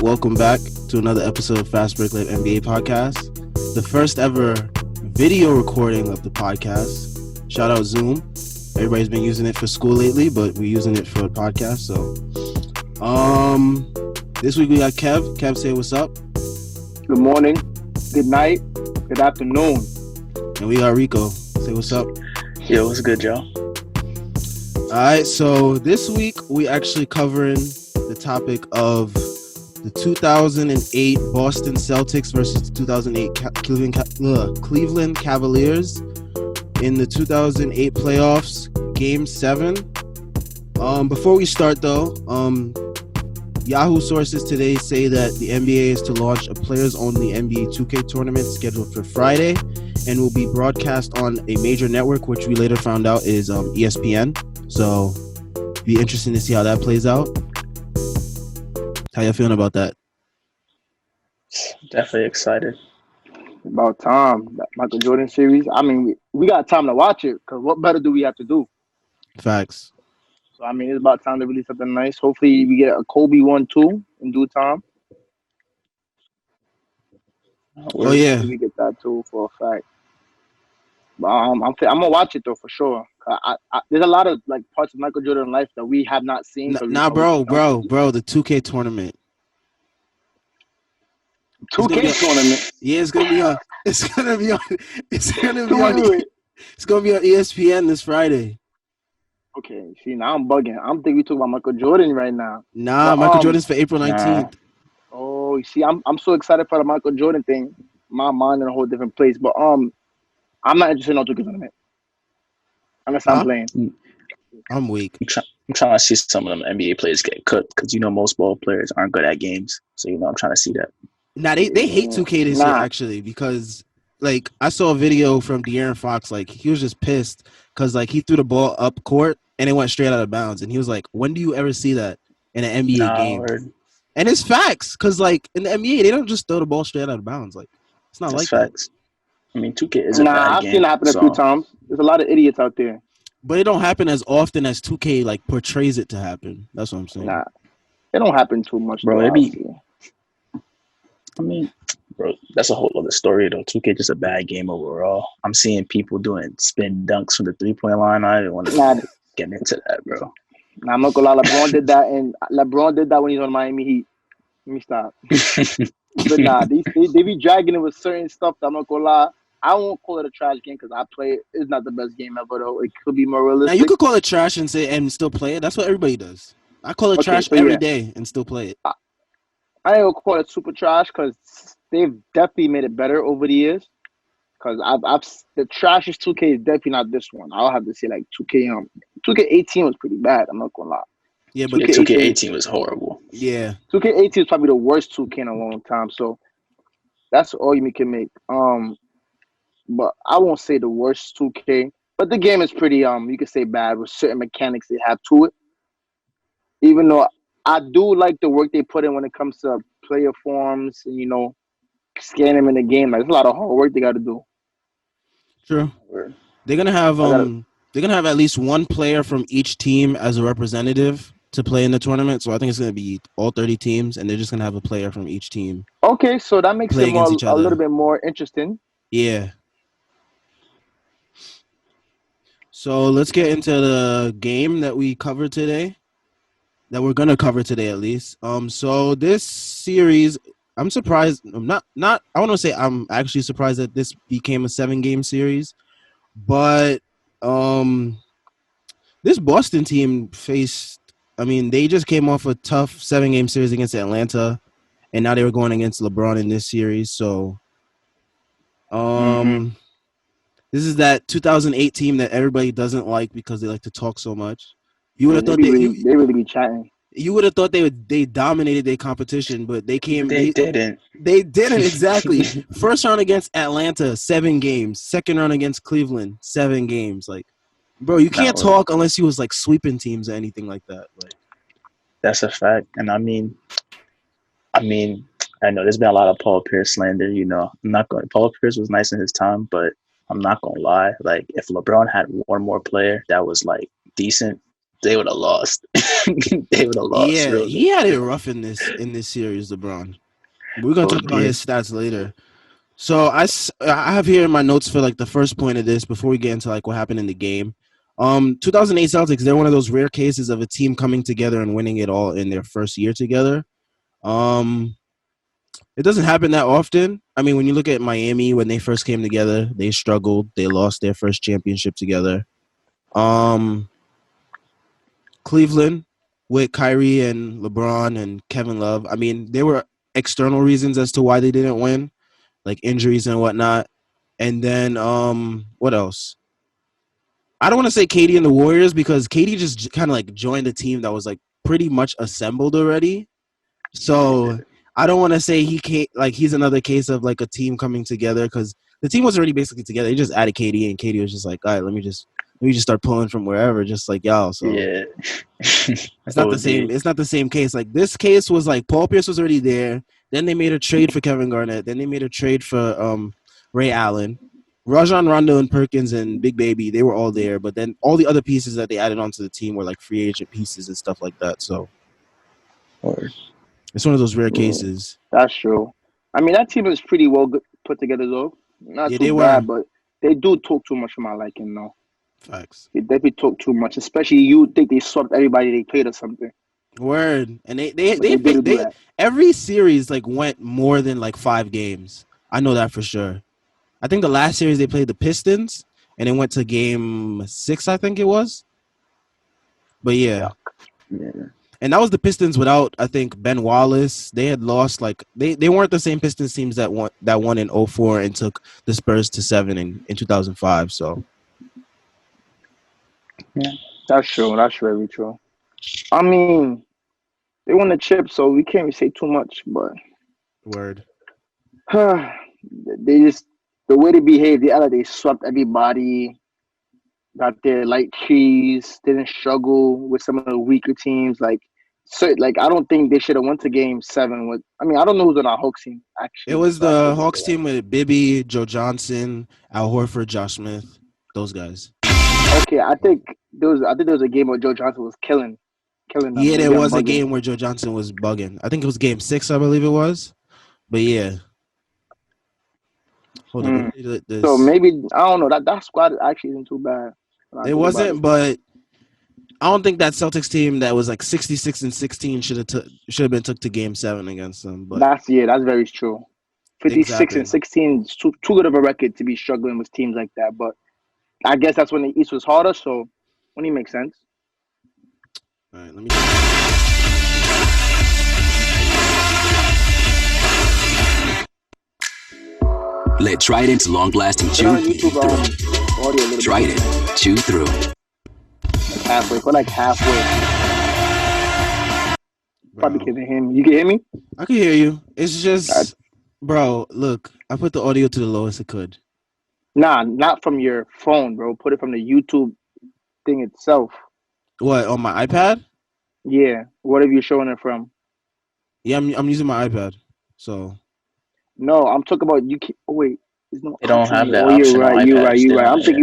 but welcome back to another episode of Fastbreak Layup NBA podcast. The first ever video recording of the podcast. Shoutout Zoom. Everybody's been using it for school lately, but we're using it for a podcast. So, this week we got Kev. Kev, say what's up. Good morning, good night, good afternoon. And we got Rico. Say what's up. Yo, what's good, Joe? All right, so this week we actually covering the topic of the 2008 Boston Celtics versus the 2008 Cleveland Cavaliers in the 2008 playoffs, Game 7. Before we start, though, Yahoo sources today say that the NBA is to launch a players-only NBA 2K tournament scheduled for Friday and will be broadcast on a major network, which we later found out is ESPN. So, be interesting to see how that plays out. How you feeling about that? Definitely excited. About time. That Michael Jordan series. I mean, we got time to watch it because what better do we have to do? Facts. So, I mean, it's about time to release something nice. Hopefully, we get a Kobe 1-2 in due time. Oh, yeah. We get that, too, for a fact. But I'm going to watch it, though, for sure. There's a lot of like parts of Michael Jordan life that we have not seen. Bro, the 2K tournament. 2K tournament. Yeah, it's gonna be on ESPN this Friday. Okay, see, now I'm bugging. I'm thinking we talking about Michael Jordan right now. Nah, but, Michael Jordan's for April 19th. Oh, you see, I'm so excited for the Michael Jordan thing. My mind in a whole different place. But I'm not interested in no 2K tournament. Unless I'm playing. I'm weak. I'm trying to see some of them NBA players get cooked because most ball players aren't good at games. So I'm trying to see that. Nah, they hate 2K this year actually because like I saw a video from De'Aaron Fox, like he was just pissed because like he threw the ball up court and it went straight out of bounds, and he was like, "When do you ever see that in an NBA game?" Word. And it's facts because like in the NBA they don't just throw the ball straight out of bounds. Like it's not That's like facts. that. I mean, 2K is a bad I've game. seen it happen a few times. There's a lot of idiots out there. But it don't happen as often as 2K like portrays it to happen. That's what I'm saying. Nah, it don't happen too much, bro. Bro, that's a whole other story though. 2K just a bad game overall. I'm seeing people doing spin dunks from the 3-point line. I didn't want to get into that, bro. Nah, I'm not gonna lie. LeBron did that when he was on Miami Heat. Let me stop. But nah, they be dragging it with certain stuff that I'm not gonna lie. I won't call it a trash game because I play it. It's not the best game ever, though. It could be more realistic. Now, you could call it trash and still play it. That's what everybody does. I call it trash every day and still play it. I ain't gonna call it super trash because they've definitely made it better over the years. Because the trashiest 2K is definitely not this one. I'll have to say like 2K. 2K18 was pretty bad. I'm not gonna lie. Yeah, but 2K18 was horrible. Yeah, 2K18 is probably the worst 2K in a long time. So that's all you can make. But I won't say the worst 2K. But the game is pretty you could say bad with certain mechanics they have to it. Even though I do like the work they put in when it comes to player forms and scan them in the game. Like, there's a lot of hard work they got to do. True. They're gonna have at least one player from each team as a representative to play in the tournament. So I think it's gonna be all 30 teams, and they're just gonna have a player from each team. Okay, so that makes it a little bit more interesting. Yeah. So let's get into the game that we covered today. That we're gonna cover today, at least. So this series, I'm surprised. I'm not. I want to say I'm actually surprised that this became a 7-game series, but this Boston team faced. I mean, they just came off a tough 7-game series against Atlanta, and now they were going against LeBron in this series. So, this is that 2008 team that everybody doesn't like because they like to talk so much. You would have thought they really be chatting. You would have thought they dominated their competition, but they came. They didn't. They didn't exactly. First round against Atlanta, 7 games. Second round against Cleveland, 7 games. Like, bro, you can't talk unless you was like sweeping teams or anything like that. Like, that's a fact. And I mean, I know there's been a lot of Paul Pierce slander. Paul Pierce was nice in his time, but I'm not gonna lie. Like, if LeBron had one more player that was like decent, they would have lost. They would have lost. Yeah, Real he had it rough in this series, LeBron. We're gonna talk about his stats later. So I have here in my notes for like the first point of this before we get into like what happened in the game. 2008 Celtics, they're one of those rare cases of a team coming together and winning it all in their first year together. It doesn't happen that often. I mean, when you look at Miami when they first came together, they struggled. They lost their first championship together. Cleveland with Kyrie and LeBron and Kevin Love. I mean, there were external reasons as to why they didn't win, like injuries and whatnot. And then what else? I don't want to say KD and the Warriors because KD just kind of like joined a team that was like pretty much assembled already. So I don't want to say he's another case of like a team coming together because the team was already basically together. They just added KD and KD was just like, all right, let me just start pulling from wherever, just like y'all. So yeah, it's not the same. It's not the same case. Like this case was like Paul Pierce was already there. Then they made a trade for Kevin Garnett. Then they made a trade for Ray Allen. Rajon Rondo and Perkins and Big Baby, they were all there. But then all the other pieces that they added onto the team were like free agent pieces and stuff like that. So it's one of those rare cases. That's true. I mean, that team is pretty well put together, though. Not too bad, but they do talk too much for my liking, though. Facts. They definitely talk too much, especially you think they swept everybody they played or something. Word. And they every series like went more than like 5 games. I know that for sure. I think the last series they played the Pistons and it went to game 6, I think it was. But yeah. And that was the Pistons without, I think, Ben Wallace. They had lost like they weren't the same Pistons teams that won in 2004 and took the Spurs to 7 in 2005. So yeah, that's true. That's very true. I mean, they won the chip, so we can't really say too much. But word, they just the way they behaved. They swept everybody. Got their light keys. Didn't struggle with some of the weaker teams. Like I don't think they should have went to Game 7 with. I mean, I don't know who's on our Hawks team actually. It was the Hawks team with Bibby, Joe Johnson, Al Horford, Josh Smith, those guys. Okay, I think there was a game where Joe Johnson was killing them. Yeah, there was a game where Joe Johnson was bugging. I think it was Game 6, I believe it was. But yeah. Hold on. So maybe I don't know. That squad actually isn't too bad. It wasn't, but I don't think that Celtics team that was like 66-16 should have been took to Game 7 against them. But that's very true. 56-16 is too good of a record to be struggling with teams like that. But I guess that's when the East was harder, so when it makes sense. All right, let me. Let Trident's long-lasting chew through. Trident, chew through. We're like halfway. Probably can't hear me. You can hear me? I can hear you. It's just, bro, look, I put the audio to the lowest it could. Nah, not from your phone, bro. Put it from the YouTube thing itself. What, on my iPad? Yeah. What are you showing it from? Yeah, I'm using my iPad. So. No, I'm talking about you. Wait, there's no. They don't have that option. You're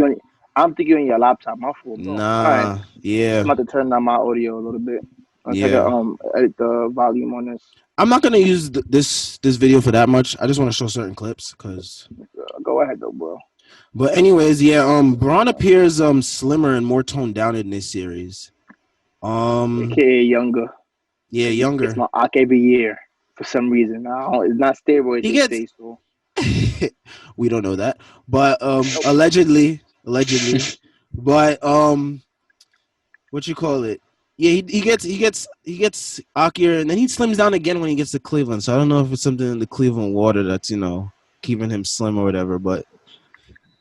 right. I'm thinking on your laptop. My fault. Nah, right. Yeah. I'm about to turn down my audio a little bit. I'll edit the volume on this. I'm not gonna use this video for that much. I just want to show certain clips because. Go ahead though, bro. But anyways, yeah. Braun appears slimmer and more toned down in this series. AKA younger. Yeah, younger. It's my AKA every year for some reason. It's not steroids. So. We don't know that, but allegedly. But what you call it? Yeah, he gets Akir, and then he slims down again when he gets to Cleveland. So I don't know if it's something in the Cleveland water that's keeping him slim or whatever. But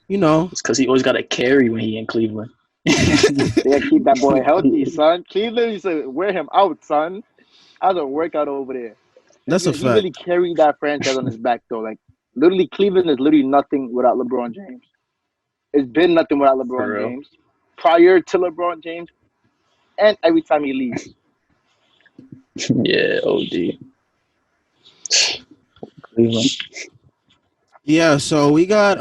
it's because he always got to carry when he in Cleveland. Yeah, keep that boy healthy, son. Cleveland used to wear him out, son. How's a workout over there? That's a fact. He really carried that franchise on his back, though. Like, literally, Cleveland is literally nothing without LeBron James. It's been nothing without LeBron James. Prior to LeBron James, and every time he leaves. Yeah, OD. Cleveland. Yeah, so we got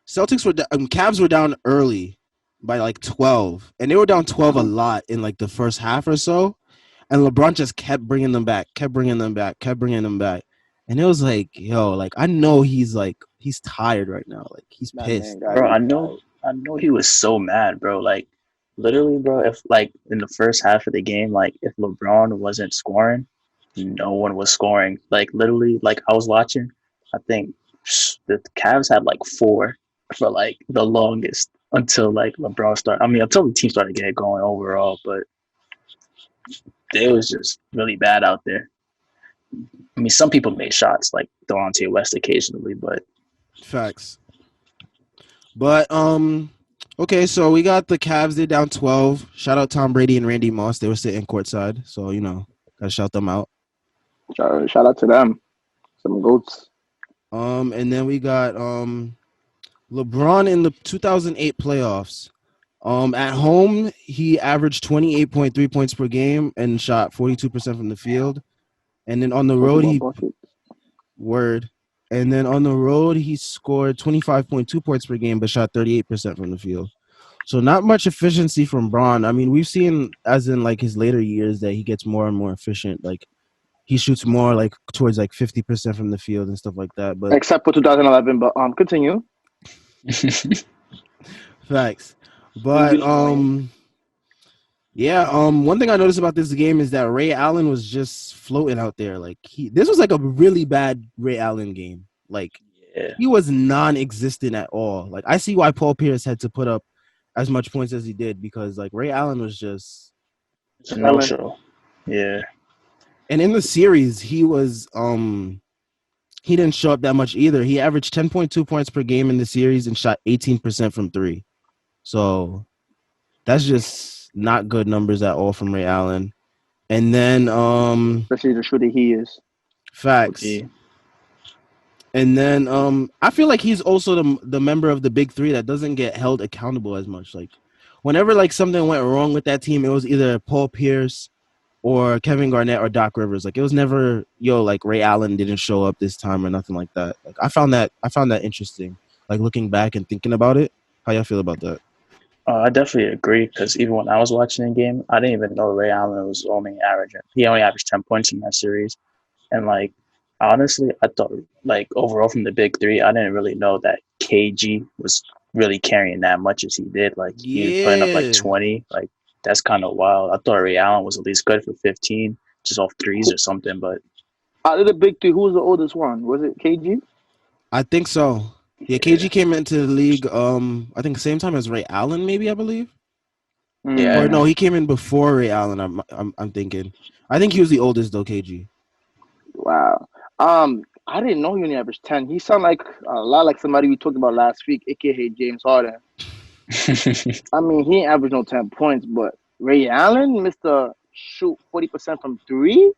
Celtics were Cavs were down early. by like 12, and they were down 12 a lot in like the first half or so. And LeBron just kept bringing them back, kept bringing them back, kept bringing them back. And it was like, yo, like I know he's tired right now. Like he's That man pissed. got Bro, to I be know, tired. I know he was so mad, bro. Like, literally, bro. If like in the first half of the game, like if LeBron wasn't scoring, no one was scoring. Like literally, like I was watching. I think the Cavs had like four for like the longest until like LeBron started. I mean, until the team started getting going overall, but it was just really bad out there. I mean, some people made shots like Delonte West occasionally, but Facts. But okay, so we got the Cavs. They're down 12. Shout out Tom Brady and Randy Moss. They were sitting courtside, so gotta shout them out. Shout out to them. Some goats. And then we got LeBron in the 2008 playoffs. At home, he averaged 28.3 points per game and shot 42% from the field. And then on the Talk road, about he buckets. word. And then on the road, he scored 25.2 points per game, but shot 38% from the field. So not much efficiency from Braun. I mean, we've seen as in like his later years that he gets more and more efficient. Like he shoots more like towards like 50% from the field and stuff like that. But Except for 2011, but continue. facts. He's But been annoying. yeah, one thing I noticed about this game is that Ray Allen was just floating out there. Like this was like a really bad Ray Allen game. Like yeah, he was non-existent at all. Like I see why Paul Pierce had to put up as much points as he did because like Ray Allen was just. it's a no Chilling. show. Yeah. And in the series, he didn't show up that much either. He averaged 10.2 points per game in the series and shot 18% from three. So that's just not good numbers at all from Ray Allen. And then Especially the shooter he is. facts. OD. And then I feel like he's also the member of the big three that doesn't get held accountable as much. Like whenever like something went wrong with that team, it was either Paul Pierce or Kevin Garnett or Doc Rivers. Like it was never like Ray Allen didn't show up this time or nothing like that. Like I found that interesting. Like looking back and thinking about it. How y'all feel about that? I definitely agree because even when I was watching the game, I didn't even know Ray Allen was only averaging. He only averaged 10 points in that series, and like honestly, I thought like overall from the big three, I didn't really know that KG was really carrying that much as he did. Like he was putting up like Yeah. 20. Like that's kind of wild. I thought Ray Allen was at least good for 15, just off threes or something. But Out of the big three, who was the oldest one? Was it KG? I think so. Yeah, yeah, KG came into the league I think same time as Ray Allen, maybe I believe. yeah, Or no, he came in before Ray Allen. I'm thinking. I think he was the oldest though, KG. Wow. I didn't know he only averaged 10. He sounded like a lot like somebody we talked about last week, aka James Harden. I mean, he ain't averaged no 10 points, but Ray Allen, Mr. Shoot 40% from three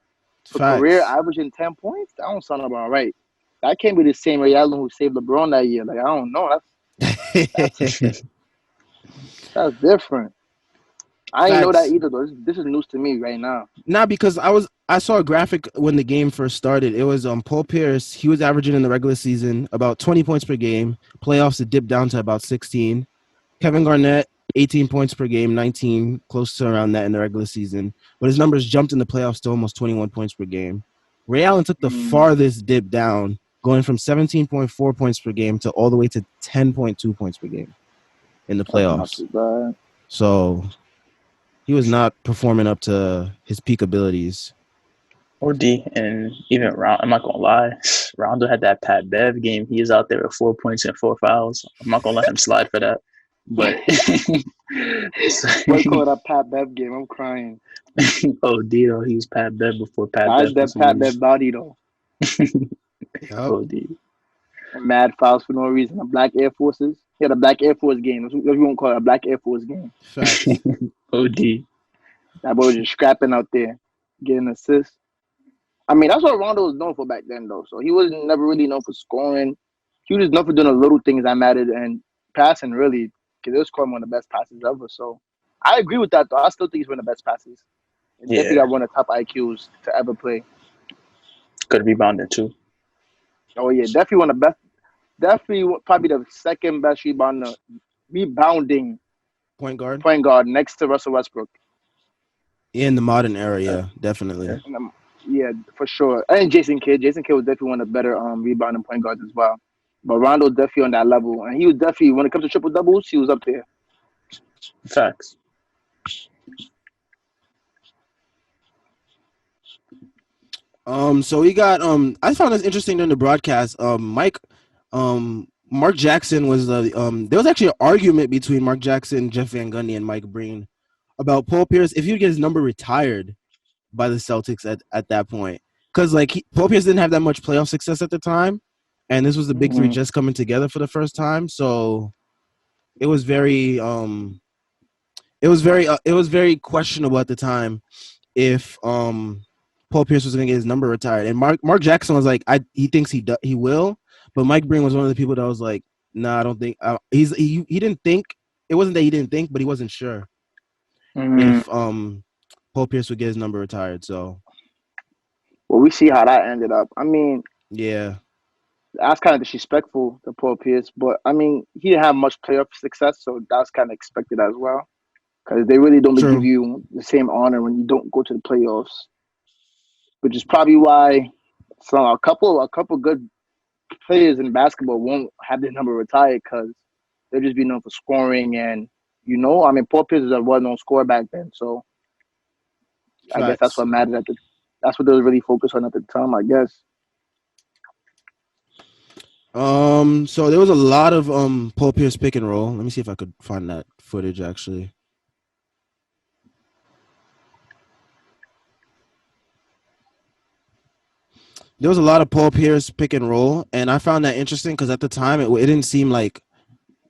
for career Facts. averaging 10 points? That don't sound about right. That can't be the same Ray Allen who saved LeBron that year. Like, I don't know. That's different. I ain't know that Facts. either, though. This is news to me right now. Nah, because I saw a graphic when the game first started. It was Paul Pierce. He was averaging in the regular season about 20 points per game. Playoffs it dipped down to about 16. Kevin Garnett 18 points per game, 19, close to around that in the regular season. But his numbers jumped in the playoffs to almost 21 points per game. Ray Allen took the farthest dip down, going from 17.4 points per game to all the way to 10.2 points per game in the That's not playoffs. too bad. So he was not performing up to his peak abilities. OD, and even Round. I'm not gonna lie, Rondo had that Pat Bev game. He is out there with 4 points and 4 fouls. I'm not gonna let him slide for that. But What you call that Pat Bev game? I'm crying. OD though, he's Pat Bev before Pat How's Bev that was Pat used. Bev body, though? Yep. OD. Mad fouls for no reason. The Black Air Forces. Yeah, the Black Air Force game. That's what we won't call it, a Black Air Force game. Facts. OD. That boy was just scrapping out there, getting assists. I mean, that's what Rondo was known for back then, though. So he was never really known for scoring. He was known for doing the little things that mattered and passing, really, because it was scoring one of the best passes ever. So I agree with that, though. I still think he's one of the best passes. And definitely Yeah, got one of the top IQs to ever play. good rebounder too. Oh, yeah, definitely one of the best. Definitely probably the second best rebounding Point guard next to Russell Westbrook. In the modern era, yeah, definitely. Yeah. Yeah, for sure. And Jason Kidd. Jason Kidd was definitely one of the better rebounding point guards as well. But Rondo definitely on that level. And he was definitely, when it comes to triple doubles, he was up there. Facts. So we got I found this interesting during the broadcast. Mark Jackson was there was actually an argument between Mark Jackson, Jeff Van Gundy, and Mike Breen about Paul Pierce if he would get his number retired by the Celtics at that point. Because Paul Pierce didn't have that much playoff success at the time, and this was the big three just coming together for the first time. So it was very questionable at the time if Paul Pierce was going to get his number retired. And Mark Jackson was like, he thinks he will, but Mike Breen was one of the people that was like, nah, I don't think he didn't think. It wasn't that he didn't think, but he wasn't sure if Paul Pierce would get his number retired. So, well, we see how that ended up. I mean, yeah, that's kind of disrespectful to Paul Pierce, but I mean, he didn't have much playoff success, so that's kind of expected as well. Because they really don't give you the same honor when you don't go to the playoffs, which is probably why a couple good players in basketball won't have their number retired because they'll just be known for scoring. And I mean, Paul Pierce is a well-known scorer back then, so I guess that's what matters that's what they was really focused on at the time, I guess. So there was a lot of Paul Pierce pick and roll. Let me see if I could find that footage actually. There was a lot of Paul Pierce pick and roll, and I found that interesting because at the time it didn't seem like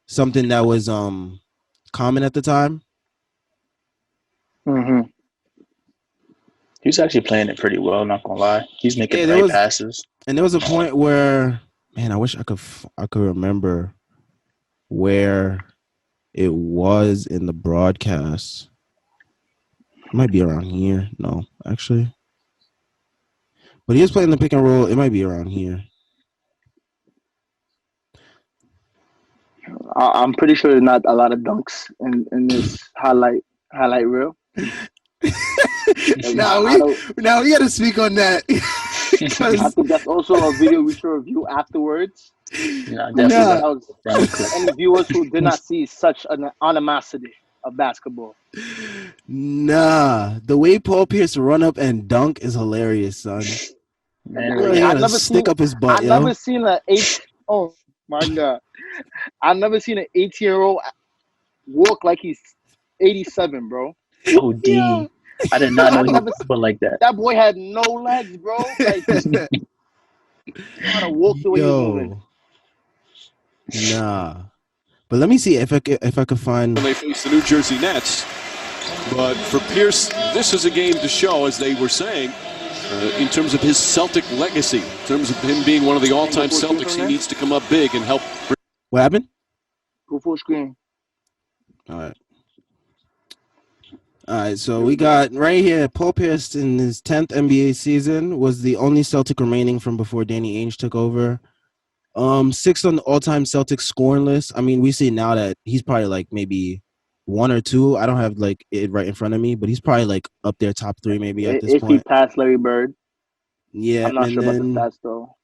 something that was common at the time. He's actually playing it pretty well, not gonna lie. He's making great passes. And there was a point where, man, I wish I could remember where it was in the broadcast. It might be around here. No, actually. But he is playing the pick and roll. It might be around here. I'm pretty sure there's not a lot of dunks in this highlight reel. Now we got to speak on that. I think that's also a video we should review afterwards. Yeah, definitely. Any viewers who did not see such an animosity of basketball. Nah, the way Paul Pierce run up and dunk is hilarious, son. Man, I've never stick up his butt. I've never seen oh my god, I've never seen an 18-year-old walk like he's 87, bro. OD. Yeah. I did not know he was foot like that. That boy had no legs, bro. Like, trying to walk the way he was moving. Nah. But let me see if I could find. When they face the New Jersey Nets, but for Pierce, this is a game to show, as they were saying, in terms of his Celtic legacy, in terms of him being one of the all-time Celtics. He needs to come up big and help. What happened? Go full screen. All right, so we got right here, Paul Pierce in his 10th NBA season was the only Celtic remaining from before Danny Ainge took over. Sixth on the all-time Celtics scoring list. I mean, we see now that he's probably like maybe one or two. I don't have like it right in front of me, but he's probably like up there top three maybe at this point. If he passed Larry Bird. Yeah, I'm not sure about the stats though.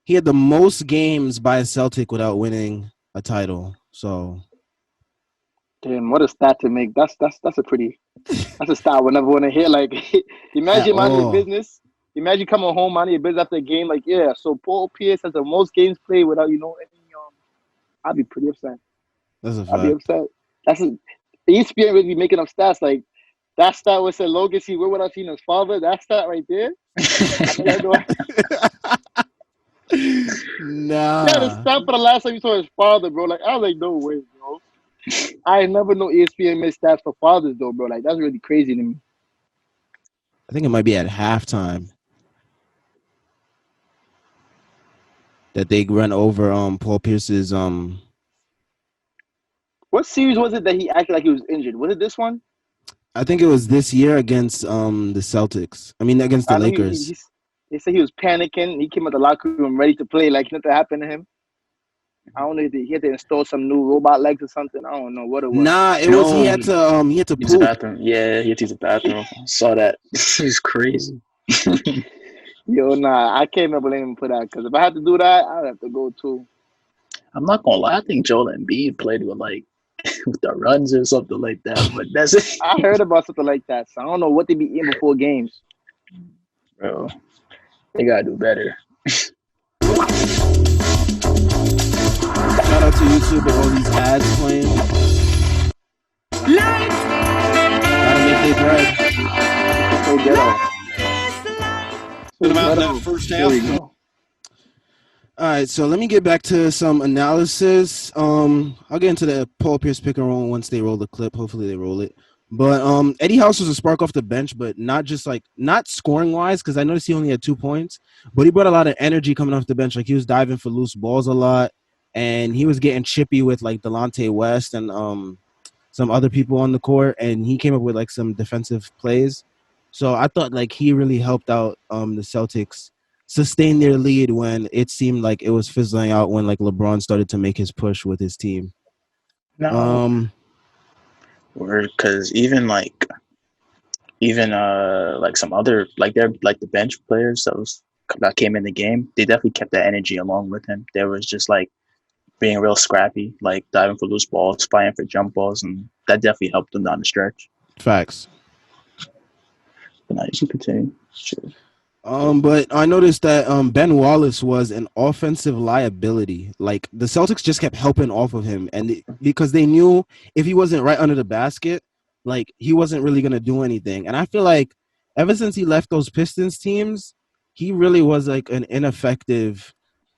He had the most games by a Celtic without winning a title. So damn, what a stat to make. That's a stat I would never want to hear. Like, imagine minding your business. Imagine coming home, minding your business after a game. Like, yeah, so Paul Pierce has the most games played without, any. I'd be pretty upset. That's a fact. I'd be upset. ESPN would be making up stats like that stat was said Logan where would I seen his father? That stat right there. Nah. Yeah, the stat for the last time you saw his father, bro. Like, I was like, no way, bro. I never know ESPN made stats for fathers though, bro. Like, that's really crazy to me. I think it might be at halftime that they run over Paul Pierce's What series was it that he acted like he was injured? Was it this one? I think it was this year against the Celtics. I mean, against the Lakers. They said he was panicking. He came out the locker room ready to play like nothing happened to him. I don't know if he had to install some new robot legs or something. I don't know what it was. Nah, it was he had to use the poop. bathroom. Yeah, he had to use the bathroom. I saw that. He's crazy. Yo, nah, I can't blame him for that. Because if I had to do that, I'd have to go too. I'm not gonna lie. I think Joel Embiid played with like with the runs or something like that. But that's it, I heard about something like that. So I don't know what they be eating before games. bro. They gotta do better. Shout out to YouTube with all these ads playing. Gotta make their bread. So ghetto. Been about that first half. There we go. All right, so let me get back to some analysis. I'll get into the Paul Pierce pick and roll once they roll the clip. Hopefully they roll it. But Eddie House was a spark off the bench, but not scoring wise, because I noticed he only had 2 points, but he brought a lot of energy coming off the bench. Like he was diving for loose balls a lot, and he was getting chippy with like Delonte West and some other people on the court, and he came up with like some defensive plays. So I thought like he really helped out the Celtics sustain their lead when it seemed like it was fizzling out when like LeBron started to make his push with his team. No. Word, because even like some other like they're like the bench players that came in the game, they definitely kept that energy along with him. They was just like being real scrappy, like diving for loose balls, fighting for jump balls, and that definitely helped them down the stretch. Facts. But now you can continue. Sure. But I noticed that Ben Wallace was an offensive liability. Like the Celtics just kept helping off of him, and because they knew if he wasn't right under the basket, like he wasn't really gonna do anything. And I feel like ever since he left those Pistons teams, he really was like an ineffective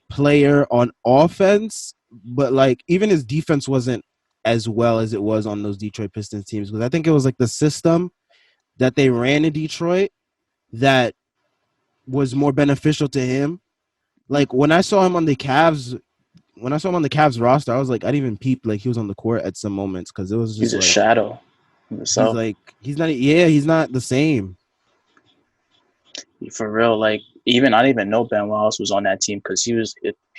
player on offense. But like even his defense wasn't as well as it was on those Detroit Pistons teams, because I think it was like the system that they ran in Detroit that was more beneficial to him. Like when I saw him on the Cavs roster, I was like, I didn't even peep like he was on the court at some moments, because it was just he's a like, shadow. he's not the same. For real, like even I didn't even know Ben Wallace was on that team, because he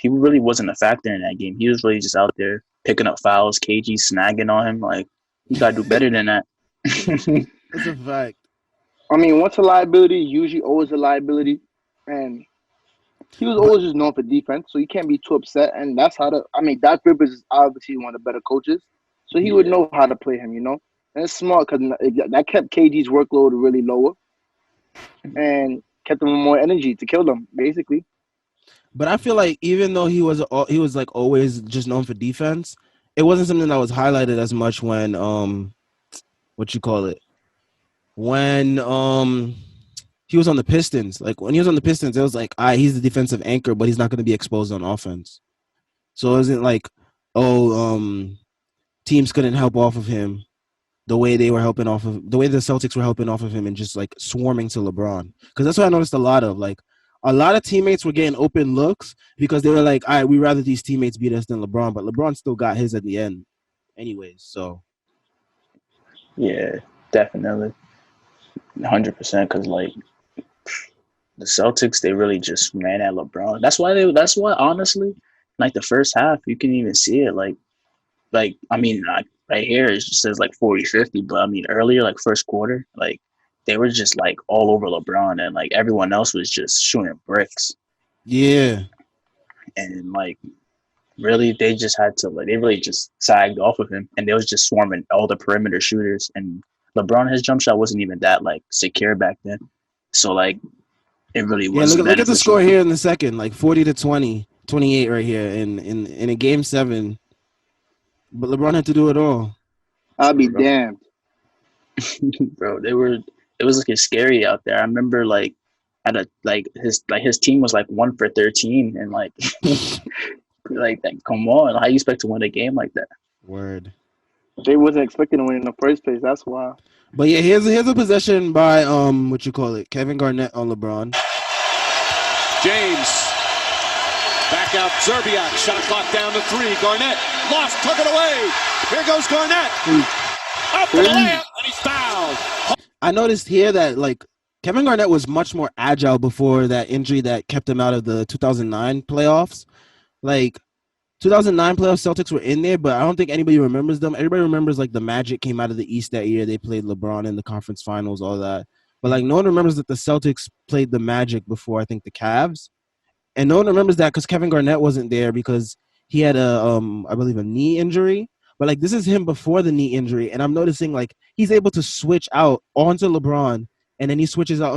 really wasn't a factor in that game. He was really just out there picking up fouls, KG snagging on him. Like you gotta do better than that. It's a fact. I mean, once a liability, usually always a liability. And he was always just known for defense, so you can't be too upset. And that's how Doc Rivers is obviously one of the better coaches, so he would know how to play him, you know? And it's smart because that kept KG's workload really lower and kept him with more energy to kill them, basically. But I feel like even though he was like always just known for defense, it wasn't something that was highlighted as much when when he was on the Pistons. Like when he was on the Pistons, it was like, he's the defensive anchor, but he's not going to be exposed on offense. So it wasn't like, teams couldn't help off of him the way the Celtics were helping off of him and just like swarming to LeBron. Because that's what I noticed a lot of teammates were getting open looks because they were like, all right, we'd rather these teammates beat us than LeBron, but LeBron still got his at the end anyways. So yeah, definitely. 100%, because like the Celtics, they really just ran at LeBron. That's why honestly, like the first half, you can even see it. Like I mean, right here it just says like 40-50, but I mean earlier, like first quarter, like they were just like all over LeBron, and like everyone else was just shooting bricks. Yeah, and like really, they just had to they really just sagged off of him, and they was just swarming all the perimeter shooters. And LeBron, his jump shot wasn't even that like secure back then, so like it really was. Yeah, look at the score here in the second, like 40-20, 28 right here in a game 7. But LeBron had to do it all. I'll be damned, bro. It was looking scary out there. I remember like his team was like 1 for 13, and like like that. Come on, how you expect to win a game like that? Word. They wasn't expecting to win in the first place. That's why. But yeah, here's a possession by Kevin Garnett on LeBron. James back out. Zerbiak shot clock down to 3. Garnett lost, took it away. Here goes Garnett. Up for the layup, and he's fouled. I noticed here that like Kevin Garnett was much more agile before that injury that kept him out of the 2009 playoffs. Like 2009 playoff Celtics were in there, but I don't think anybody remembers them. Everybody remembers like the Magic came out of the East that year. They played LeBron in the conference finals, all that. But like no one remembers that the Celtics played the Magic before I think the Cavs, and no one remembers that because Kevin Garnett wasn't there because he had I believe a knee injury. But like this is him before the knee injury, and I'm noticing like he's able to switch out onto LeBron, and then he switches out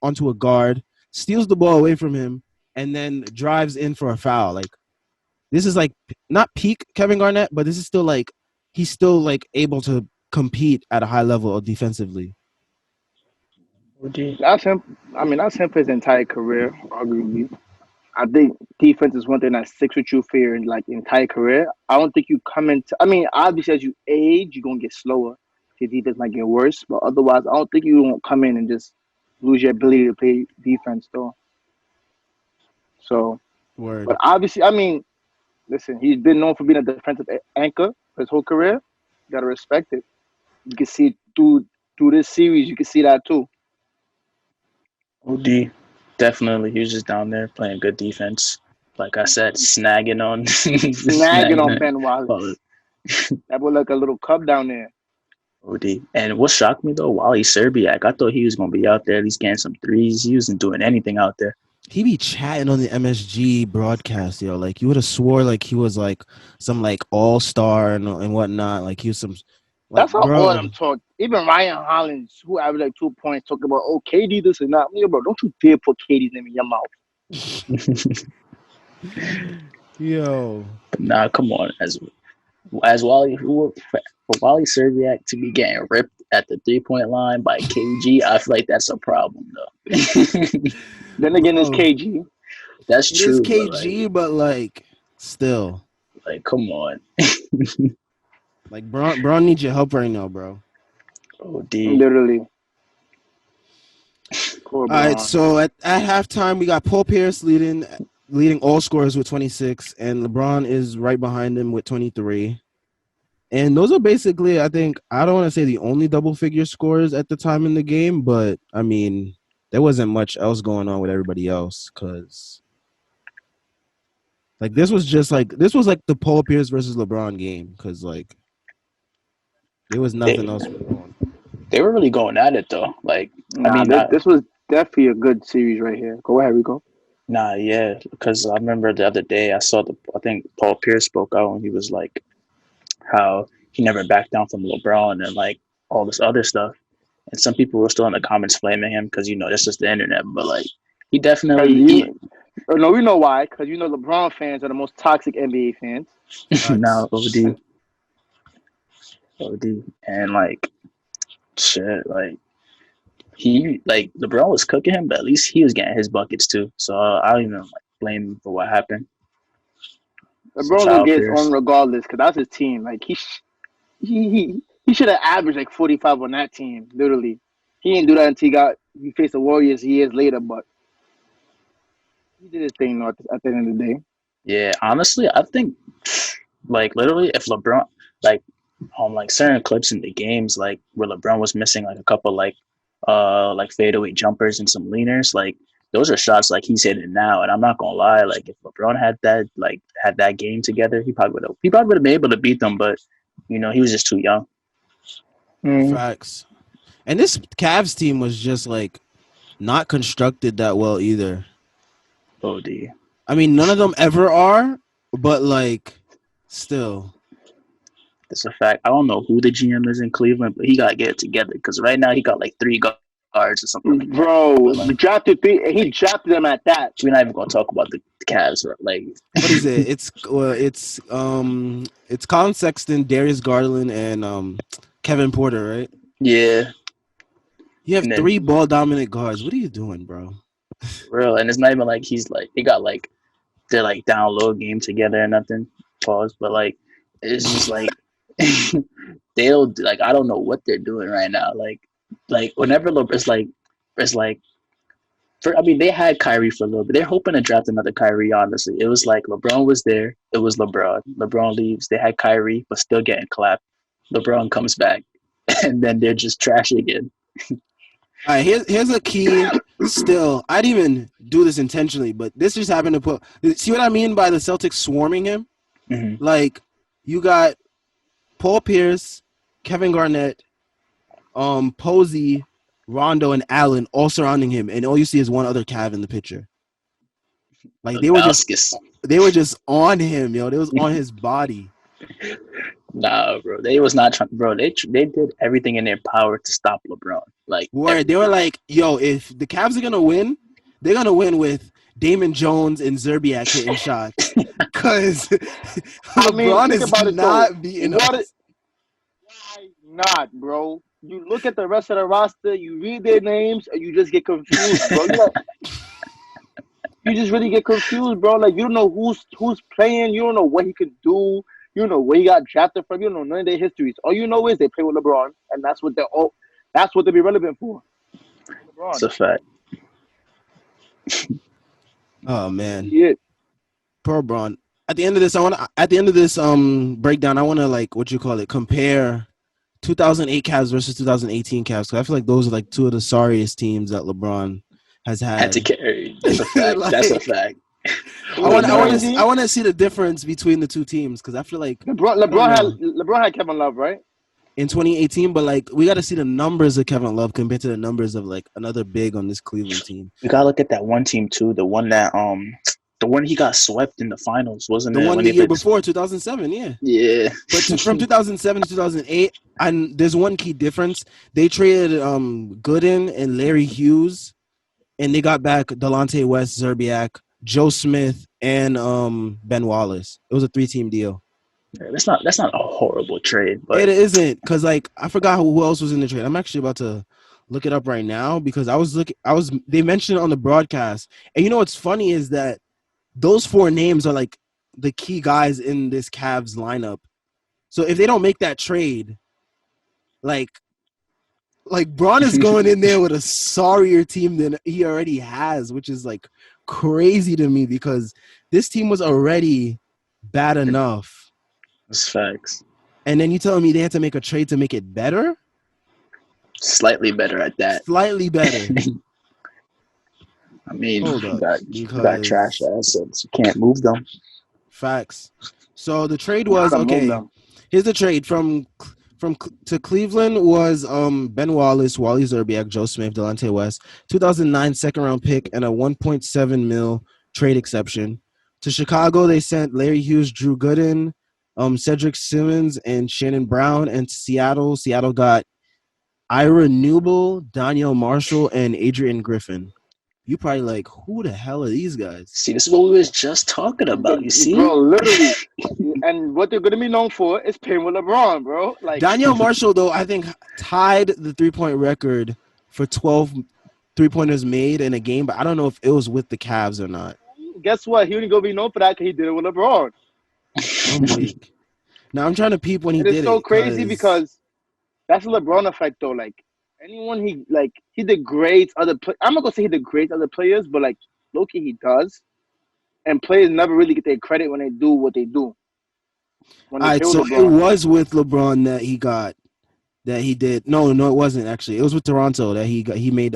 onto a guard, steals the ball away from him, and then drives in for a foul. Like this is like not peak Kevin Garnett, but this is still like he's still like able to compete at a high level defensively. That's him. I mean, that's him for his entire career, arguably. I think defense is one thing that sticks with you for your like entire career. I don't think you come into. I mean, obviously as you age, you're gonna get slower. Your defense might get worse, but otherwise, I don't think you won't come in and just lose your ability to play defense, though. So, Word. but obviously, I mean, listen, he's been known for being a defensive anchor for his whole career. You gotta respect it. You can see it through this series. You can see that too. OD, definitely. He was just down there playing good defense. Like I said, snagging on Ben Wallace. That boy like a little cub down there. OD. And what shocked me though, Wally Serbiak, I thought he was gonna be out there at least getting some threes. He wasn't doing anything out there. He be chatting on the MSG broadcast, yo. Like you would have swore like he was like some like all-star and whatnot. Like he was some. Like, that's how all of them talk. Even Ryan Hollins, who averaged like 2 points, talking about, oh, KD this and that. Yeah, bro, don't you dare put KD's name in your mouth. Yo. Nah, come on. As Wally, for Wally Serbiak to be getting ripped at the 3-point line by KG, I feel like that's a problem, though. Then again, it's KG. That's true. It's KG, but like, still. Like, come on. Like, Braun needs your help right now, bro. OD. Literally. All right, so at halftime, we got Paul Pierce leading all scorers with 26, and LeBron is right behind him with 23. And those are basically, I think, I don't want to say the only double-figure scores at the time in the game, but, I mean, there wasn't much else going on with everybody else because, like, this was like the Paul Pierce versus LeBron game because, like, there was nothing else going on. They were really going at it, though. Like, this was definitely a good series right here. Go ahead, Rico. Nah, yeah, because I remember the other day I think Paul Pierce spoke out and he was like how he never backed down from LeBron and like all this other stuff. And some people were still in the comments blaming him because, that's just the internet. But like, he definitely. No, we know why. Because LeBron fans are the most toxic NBA fans. Now, OD. And like, shit, like, LeBron was cooking him, but at least he was getting his buckets too. So I don't even blame him for what happened. LeBron will get his own regardless because that's his team. Like he should have averaged like 45 on that team. Literally, he didn't do that until he faced the Warriors years later. But he did his thing at the end of the day. Yeah, honestly, I think like literally if LeBron like certain clips in the games like where LeBron was missing like a couple like fadeaway jumpers and some leaners, like those are shots like he's hitting now. And I'm not gonna lie, like if LeBron had that game together, he probably would have been able to beat them, but he was just too young. Facts. And this Cavs team was just like not constructed that well either. OD. I mean, none of them ever are, but like still. It's a fact. I don't know who the GM is in Cleveland, but he gotta get it together because right now he got like 3 guards or something. Like bro, he drafted 3, and he drafted them at that. We're not even gonna talk about the Cavs. Like, what is it? It's Colin Sexton, Darius Garland, and Kevin Porter, right? Yeah. You have 3 ball dominant guards. What are you doing, bro? Real, and it's not even like they got like they're like down low game together or nothing. Pause, but like it's just like. They'll like I don't know what they're doing right now. Like whenever it's like they had Kyrie for a little bit. They're hoping to draft another Kyrie. Honestly, it was like LeBron was there. It was LeBron. LeBron leaves. They had Kyrie, but still getting clapped. LeBron comes back, and then they're just trash again. All right, here's a key. Still, I didn't even do this intentionally, but this just happened to see what I mean by the Celtics swarming him. Mm-hmm. Like, you got Paul Pierce, Kevin Garnett, Posey, Rondo, and Allen all surrounding him, and all you see is one other Cav in the picture. Like they were just on him, yo. They was on his body. Nah, bro. They was not trying, bro. They did everything in their power to stop LeBron. Like They were like, yo, if the Cavs are gonna win, they're gonna win with Damon Jones and Zerbiak hitting shots, because LeBron is not beating us. Why not, bro? You look at the rest of the roster, you read their names, and you just get confused, bro. You just really get confused, bro. Like, you don't know who's playing. You don't know what he could do. You don't know where he got drafted from. You don't know none of their histories. All you know is they play with LeBron, and that's what they be relevant for. LeBron. It's a fact. Oh man, yeah. Poor Bron. At the end of this, breakdown, I want to, like, what you call it, compare 2008 Cavs versus 2018 Cavs, because I feel like those are like two of the sorriest teams that LeBron has had to carry. That's a fact. like, that's a fact. I want to see the difference between the two teams, because I feel like LeBron had Kevin Love, right? In 2018, but like we got to see the numbers of Kevin Love compared to the numbers of like another big on this Cleveland team. You gotta look at that one team too. The one that the one he got swept in the finals, wasn't it? The one the year before, 2007, yeah. Yeah. But from 2007 to 2008, and there's one key difference. They traded Gooden and Larry Hughes, and they got back Delonte West, Zerbiak, Joe Smith, and Ben Wallace. It was a 3-team deal. That's not a horrible trade, but it isn't, because like I forgot who else was in the trade. I'm actually about to look it up right now, because they mentioned it on the broadcast. And you know what's funny is that those 4 names are like the key guys in this Cavs lineup. So if they don't make that trade, like Bron is going in there with a sorrier team than he already has, which is like crazy to me, because this team was already bad enough. That's facts. And then you telling me they had to make a trade to make it better? Slightly better at that. Slightly better. I mean, you got trash assets. You can't move them. Facts. So the trade was, okay, here's the trade from to Cleveland was Ben Wallace, Wally Zerbiak, Joe Smith, Delonte West, 2009 second-round pick, and a $1.7 million trade exception. To Chicago, they sent Larry Hughes, Drew Gooden, Cedric Simmons, and Shannon Brown. And to Seattle got Ira Newble, Daniel Marshall, and Adrian Griffin. You probably like, who the hell are these guys? See, this is what we was just talking about. You see, bro, literally. And what they're gonna be known for is playing with LeBron, bro. Like, Daniel Marshall, though, I think tied the 3-point record for 12 3-pointers made in a game, but I don't know if it was with the Cavs or not. Guess what? He only gonna be known for that because he did it with LeBron. I'm weak. Now I'm trying to peep when he did it. It's so crazy because that's a LeBron effect, though. Like, anyone he degrades other I'm not gonna say he degrades other players, but like low-key he does. And players never really get their credit when they do what they do. All right, so it was with LeBron that he did. No, it wasn't actually. It was with Toronto that he made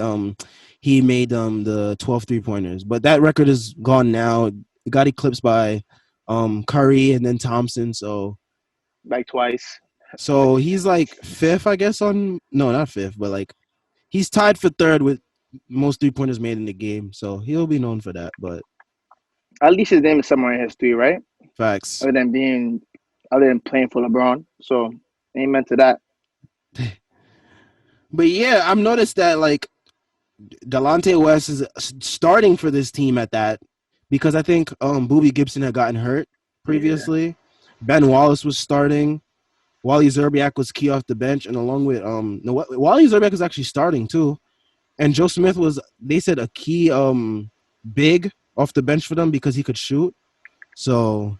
the 12 3-pointers. But that record is gone now. It got eclipsed by Curry and then Thompson, so like twice. So he's like 5th, I guess, not 5th, but like he's tied for 3rd with most 3-pointers made in the game. So he'll be known for that, but at least his name is somewhere in history, right? Facts. Other than playing for LeBron. So amen to that. But yeah, I've noticed that like Delonte West is starting for this team at that, because I think Boobie Gibson had gotten hurt previously. Yeah. Ben Wallace was starting. Wally Zerbiak was key off the bench, and along with Wally Zerbiak was actually starting too. And Joe Smith was, they said, a key big off the bench for them because he could shoot. So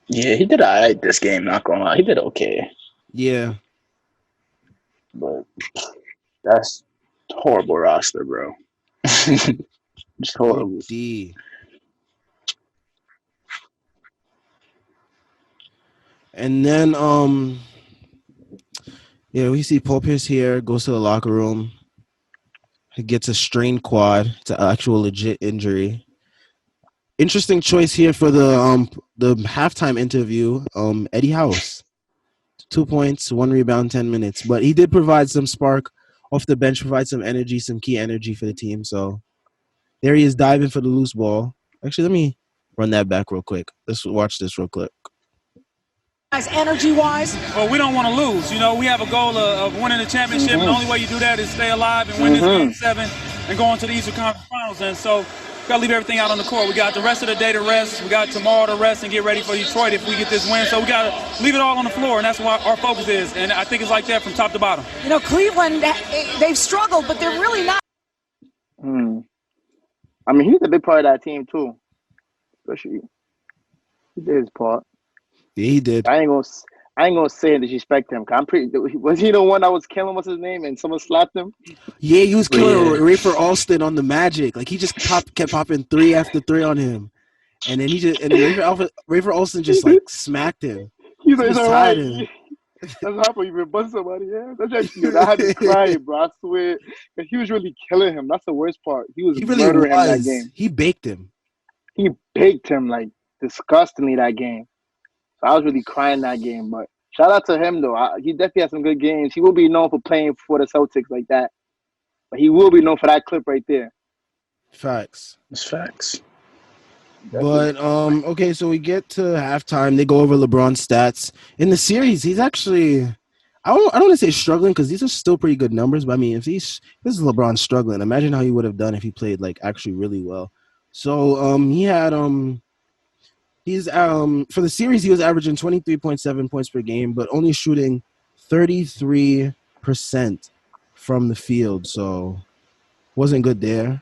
yeah, he did all right this game, not gonna lie. He did okay. Yeah. But that's horrible roster, bro. Just horrible. D. And then we see Paul Pierce here, goes to the locker room. He gets a strained quad. It's an actual legit injury. Interesting choice here for the the halftime interview, Eddie House, 2 points, 1 rebound, 10 minutes. But he did provide some spark off the bench, provide some energy, some key energy for the team. So there he is diving for the loose ball. Actually, let me run that back real quick. Let's watch this real quick. Energy-wise? Well, we don't want to lose. You know, we have a goal of winning the championship, and the only way you do that is stay alive and win this Game 7 and go into the Eastern Conference Finals. And so we got to leave everything out on the court. We got the rest of the day to rest. We got tomorrow to rest and get ready for Detroit if we get this win. So we got to leave it all on the floor, and that's what our focus is. And I think it's like that from top to bottom. You know, Cleveland, they've struggled, but they're really not. I mean, he's a big part of that team, too. Especially, he did his part. Yeah, he did. I ain't gonna say and disrespect him. I'm pretty. Was he the one that was killing? What's his name? And someone slapped him. Yeah, he was killing Rafer Alston on the Magic. Like he just kept popping 3 after 3 on him, and then Rafer Alston just like smacked him. He's like, tied him. That's how you even bust somebody. Yeah, that's actually. I had to cry, bro. I swear, because he was really killing him. That's the worst part. He really murdering him that game. He baked him. He baked him like disgustingly that game. I was really crying that game, but shout out to him though. He definitely had some good games. He will be known for playing for the Celtics like that, but he will be known for that clip right there. Facts. It's facts. But okay, so we get to halftime. They go over LeBron's stats in the series. He's actually, I don't want to say struggling because these are still pretty good numbers. But I mean, if this is LeBron struggling, imagine how he would have done if he played like actually really well. So he had He's for the series he was averaging 23.7 points per game, but only shooting 33% from the field, so wasn't good there.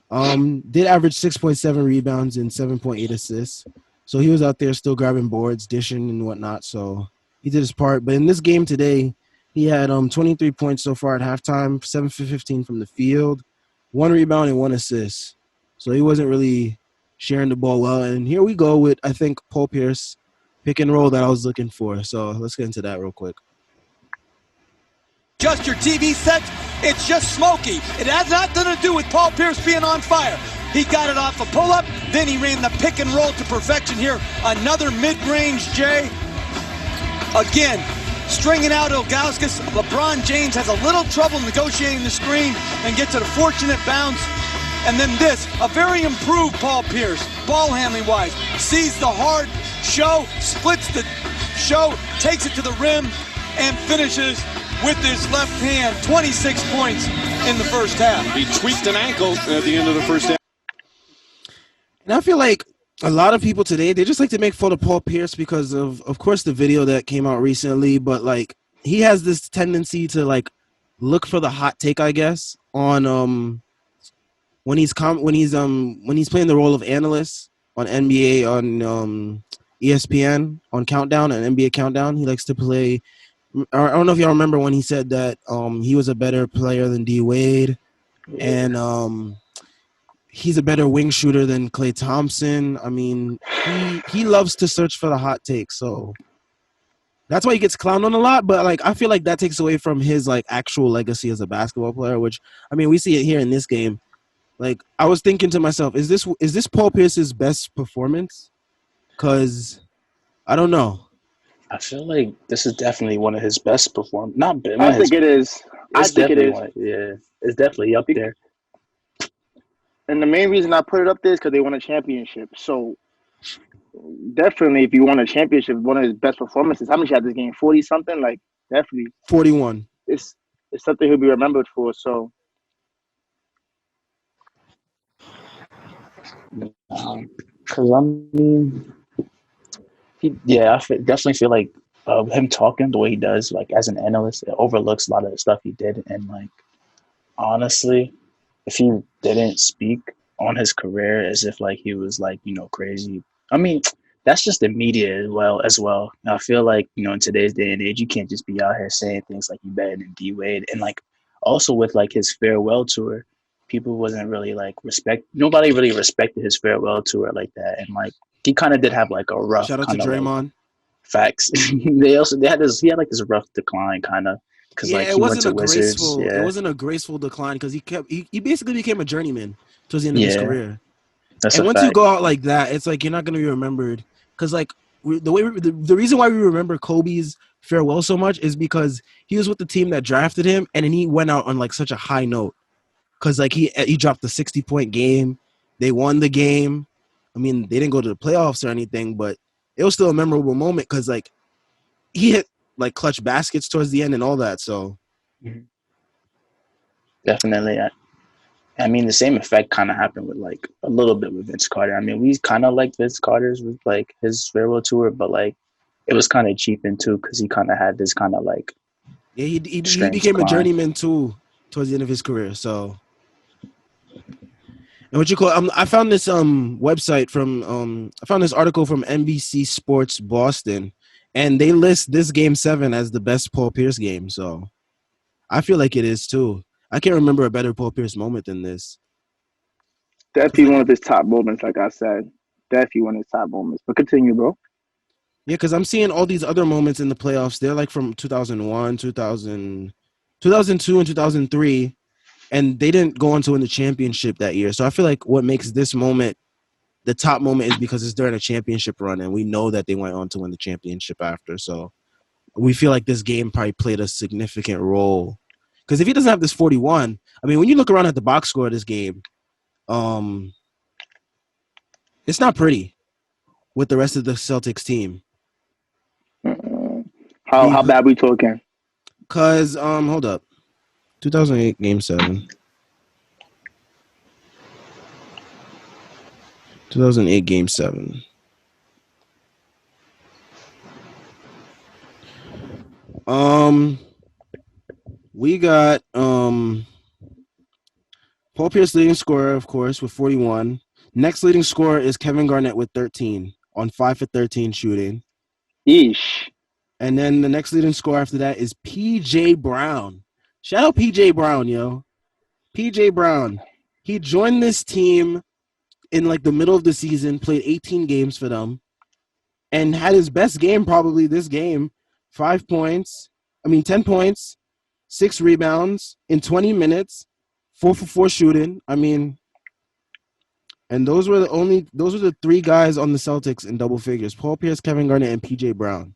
Did average 6.7 rebounds and 7.8 assists, so he was out there still grabbing boards, dishing and whatnot. So he did his part. But in this game today, he had 23 points so far at halftime, 7 for 15 from the field, 1 rebound and 1 assist. So he wasn't really sharing the ball well. And here we go with, I think, Paul Pierce pick and roll that I was looking for. So let's get into that real quick. Just your TV sets, it's just smoky. It has nothing to do with Paul Pierce being on fire. He got it off a pull-up, then he ran the pick and roll to perfection here. Another mid-range J. Again, stringing out Ilgauskas. LeBron James has a little trouble negotiating the screen and gets a fortunate bounce. And then this, a very improved Paul Pierce, ball handling wise, sees the hard show, splits the show, takes it to the rim, and finishes with his left hand, 26 points in the first half. He tweaked an ankle at the end of the first half. And I feel like a lot of people today, they just like to make fun of Paul Pierce because of course, the video that came out recently, but like he has this tendency to like look for the hot take, I guess, on when he's playing the role of analyst on NBA on ESPN on Countdown and NBA Countdown. He likes to play. I don't know if y'all remember when he said that he was a better player than D Wade, and he's a better wing shooter than Klay Thompson. I mean, he loves to search for the hot take, so that's why he gets clowned on a lot. But like, I feel like that takes away from his like actual legacy as a basketball player. Which I mean, we see it here in this game. Like, I was thinking to myself, is this Paul Pierce's best performance? Because I don't know. I feel like this is definitely one of his best performances. I think it is. I think it is. Yeah, it's definitely up there. And the main reason I put it up there is because they won a championship. So definitely, if you won a championship, one of his best performances. How much you had this game? 40-something? Like, definitely. 41. It's something he'll be remembered for. So. Because I mean, definitely feel like him talking the way he does, like as an analyst, it overlooks a lot of the stuff he did. And like, honestly, if he didn't speak on his career as if like he was like, you know, crazy. I mean, that's just the media as well. I feel like, you know, in today's day and age, you can't just be out here saying things like you better than D Wade. And like also with like his farewell tour, people wasn't really like nobody really respected his farewell tour like that. And like he kind of did have like a rough shout out to Draymond. Like, facts. he had this rough decline kind of because like he went to Wizards. It wasn't a graceful decline because he basically became a journeyman towards the end of his career. And once you go out like that, it's like you're not going to be remembered. because like the reason why we remember Kobe's farewell so much is because he was with the team that drafted him, and then he went out on like such a high note. Because like he dropped a 60-point game, they won the game. I mean, they didn't go to the playoffs or anything, but it was still a memorable moment because like he hit like clutch baskets towards the end and all that. So definitely. I mean, the same effect kind of happened with like a little bit with Vince Carter. I mean, we kind of liked Vince Carter's with like his farewell tour, but like it was kind of cheapened too because he kind of had this kind of like he became a journeyman too towards the end of his career. So, and what you call? I found this website from I found this article from NBC Sports Boston, and they list this Game 7 as the best Paul Pierce game. So, I feel like it is too. I can't remember a better Paul Pierce moment than this. Definitely one of his top moments, like I said. Definitely one of his top moments. But continue, bro. Yeah, because I'm seeing all these other moments in the playoffs. They're like from 2001, 2002, and 2003, and they didn't go on to win the championship that year. So I feel like what makes this moment the top moment is because it's during a championship run, and we know that they went on to win the championship after. So we feel like this game probably played a significant role. Because if he doesn't have this 41, I mean, when you look around at the box score of this game, it's not pretty with the rest of the Celtics team. How bad we talking? Because, hold up. 2008 Game 7. 2008 Game 7. We got Paul Pierce leading scorer, of course, with 41. Next leading scorer is Kevin Garnett with 13 on 5 for 13 shooting. Yeesh. And then the next leading scorer after that is P.J. Brown. Shout out P.J. Brown, yo. P.J. Brown. He joined this team in like the middle of the season, played 18 games for them, and had his best game probably this game. 10 points, 6 rebounds in 20 minutes, 4 for 4 shooting. I mean, and those were the 3 guys on the Celtics in double figures: Paul Pierce, Kevin Garnett, and P.J. Brown.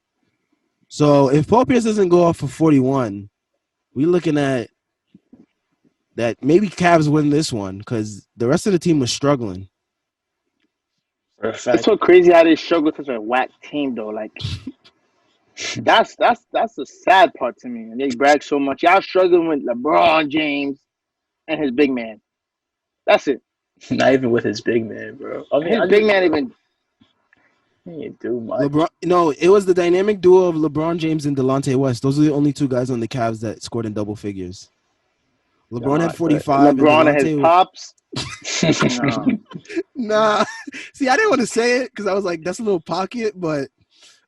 So if Paul Pierce doesn't go off for 41, we're looking at that maybe Cavs win this one because the rest of the team was struggling. It's so crazy how they struggle with such a whack team though. Like that's the sad part to me. And they brag so much. Y'all struggling with LeBron James and his big man. That's it. Not even with his big man, bro. I mean, his big man even. He didn't do much. LeBron, no, it was the dynamic duo of LeBron James and Delonte West. Those are the only 2 guys on the Cavs that scored in double figures. LeBron had 45. LeBron and his pops. Nah. See, I didn't want to say it because I was like, that's a little pocket, but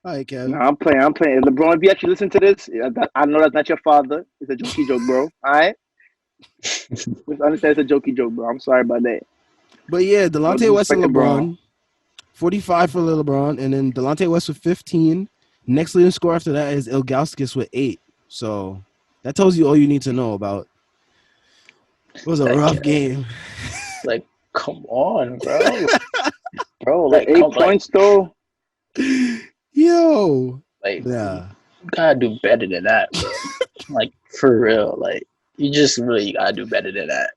all right, Kev. No, I'm playing. LeBron, if you actually listen to this, I know that's not your father. It's a jokey joke, bro. All right? Just understand it's a jokey joke, bro. I'm sorry about that. But yeah, Delonte West and LeBron. 45 for Lebron, and then Delonte West with 15. Next leading scorer after that is Ilgauskas with 8. So that tells you all you need to know about. It was a rough game. Like, come on, bro. Bro, like 8 points though. Yo. Like, yeah. You gotta do better than that, bro. Like, for real. Like, you just really gotta do better than that.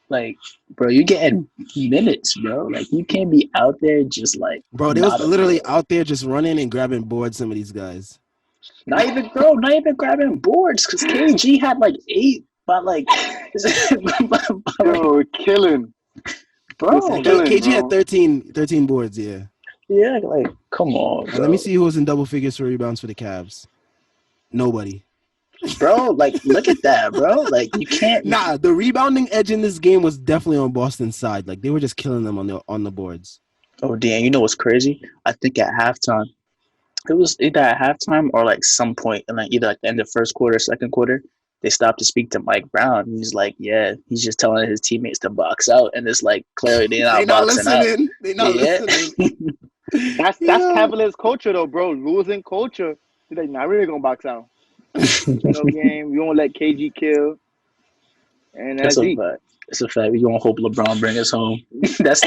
Like, bro, you getting minutes, bro. Like, you can't be out there just like. Bro, they was literally out there just running and grabbing boards. Some of these guys. Not even grabbing boards because KG had like 8, but like, yo, killing, bro. KG had 13 boards. Yeah. Yeah, like, come on, bro. Let me see who was in double figures for rebounds for the Cavs. Nobody. Bro, like, look at that, bro. Like, you can't. Nah, the rebounding edge in this game was definitely on Boston's side. Like, they were just killing them on the boards. Oh, damn. You know what's crazy? I think at halftime, it was either at halftime or, like, some point in, like, either, like, the end of first quarter, second quarter, they stopped to speak to Mike Brown. He's like, yeah, he's just telling his teammates to box out. And it's like, clearly they're not boxing out. They're not listening. That's Cavaliers culture, though, bro. Losing culture. They're like, nah, we're really going to box out. No game. We won't let KG kill. And that's it. It's a fact. We gonna hope LeBron bring us home. that's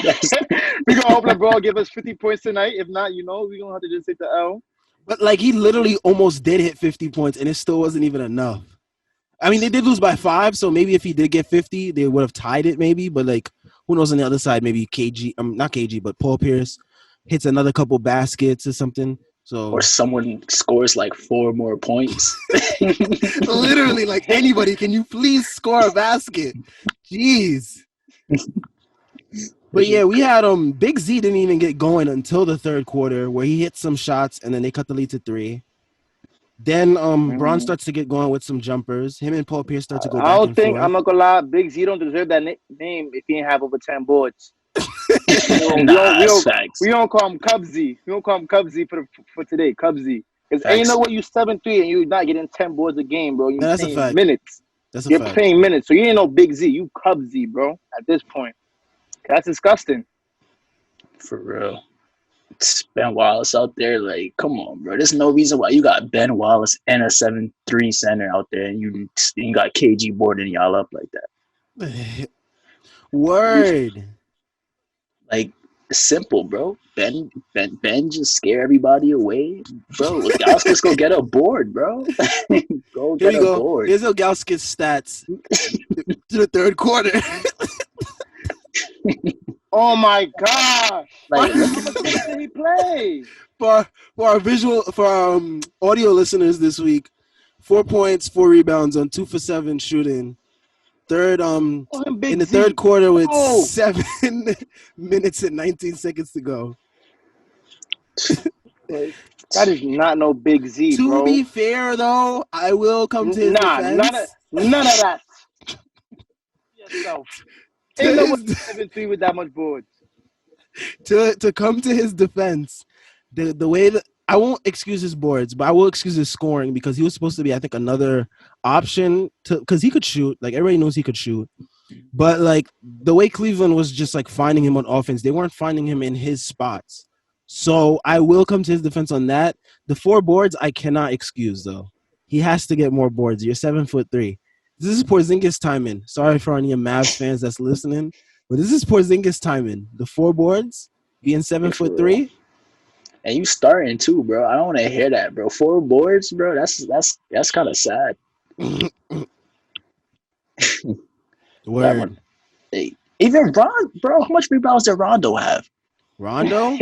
We gonna hope LeBron give us 50 points tonight. If not, we gonna have to just take the L. But like he literally almost did hit 50 points, and it still wasn't even enough. I mean, they did lose by 5, so maybe if he did get 50, they would have tied it, maybe. But like, who knows on the other side? Maybe not KG, but Paul Pierce hits another couple baskets or something. So or someone scores like 4 more points. literally, like anybody, can you please score a basket? Jeez. But yeah, we had Big Z didn't even get going until the third quarter, where he hit some shots and then they cut the lead to 3. Then Bron starts to get going with some jumpers. Him and Paul Pierce start to go back and forth. I don't think, I'm not gonna lie, Big Z don't deserve that name if he ain't have over 10 boards. We don't call him Cubsy. We don't call him Cubsy for today. Cubsy. Because ain't no way you 7-3 and you're not getting 10 boards a game, bro. You're that's a fact. Minutes. You're fact. playing minutes, so you ain't no Big Z. You Cubsy, bro. At this point, that's disgusting. For real. It's Ben Wallace out there, like, come on, bro. There's no reason why you got Ben Wallace and a 7-3 center out there, and you got KG boarding y'all up like that. Word. Like, simple, bro. Ben just scare everybody away, bro. Gauskas go get a board, bro. Go get a board. Here's Gauskas stats to the third quarter. Oh my gosh! Like, how much did he play? For our audio listeners this week, 4 points, 4 rebounds on 2 for 7 shooting. Third in the third quarter with 7 minutes and 19 seconds to go. That is not no Big Z, bro. To be fair, though, I will come to his defense. None of that. Yourself. Ain't no 7-3 with that much boards. To come to his defense, the way that I won't excuse his boards, but I will excuse his scoring because he was supposed to be, I think, another option because he could shoot. Like everybody knows he could shoot, but like the way Cleveland was just like finding him on offense, they weren't finding him in his spots. So I will come to his defense on that. The 4 boards I cannot excuse though. He has to get more boards. You're 7'3". This is Porzingis timing. Sorry for any Mavs fans that's listening, but this is Porzingis timing. The 4 boards, being 7'3". And you starting too, bro. I don't want to hear that, bro. 4 boards, bro. That's kind of sad. Word. Hey, even Ron, bro. How much rebounds did Rondo have? Rondo?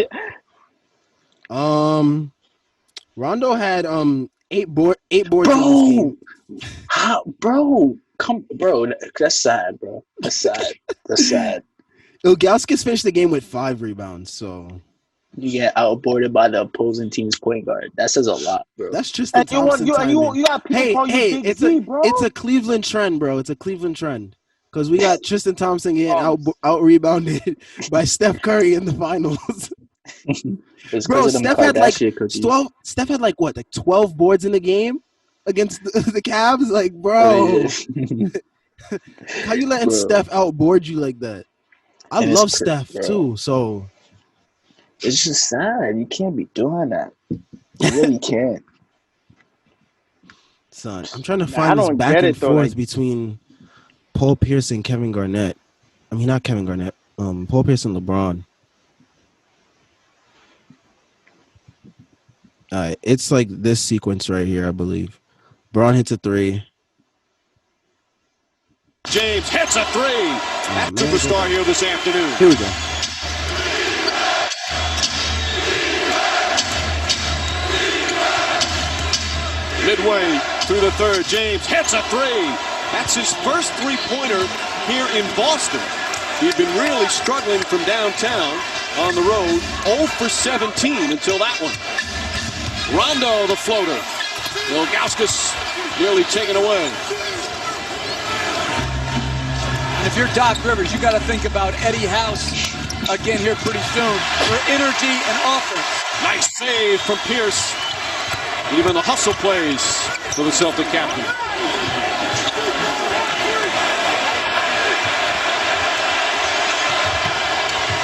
Rondo had 8 boards. Bro, how, bro? Bro. That's sad, bro. That's sad. Ilgauskas finished the game with 5 rebounds, so you get outboarded by the opposing team's point guard. That says a lot, bro. That's just the Thompson timing. You got people call you Big Z, bro. It's a Cleveland trend, bro. It's a Cleveland trend. Because we got Tristan Thompson getting out rebounded by Steph Curry in the finals. Bro, Steph had like 12 boards in the game against the Cavs. Like, bro, how you letting Steph outboard you like that? I love Steph too, so it's just sad. You can't be doing that. You really can't. Son, I'm trying to find this back and forth between Paul Pierce and Kevin Garnett. I mean, not Kevin Garnett. Paul Pierce and LeBron. All right, it's like this sequence right here, I believe. Braun hits a 3. James hits a 3. That superstar here this afternoon. Here we go. Midway through the third, James hits a 3. That's his first 3-pointer here in Boston. He'd been really struggling from downtown on the road. 0 for 17 until that one. Rondo, the floater. Ilgauskas nearly taken away. If you're Doc Rivers, you got to think about Eddie House again here pretty soon for energy and offense. Nice save from Pierce. Even the hustle plays for the Celtic captain.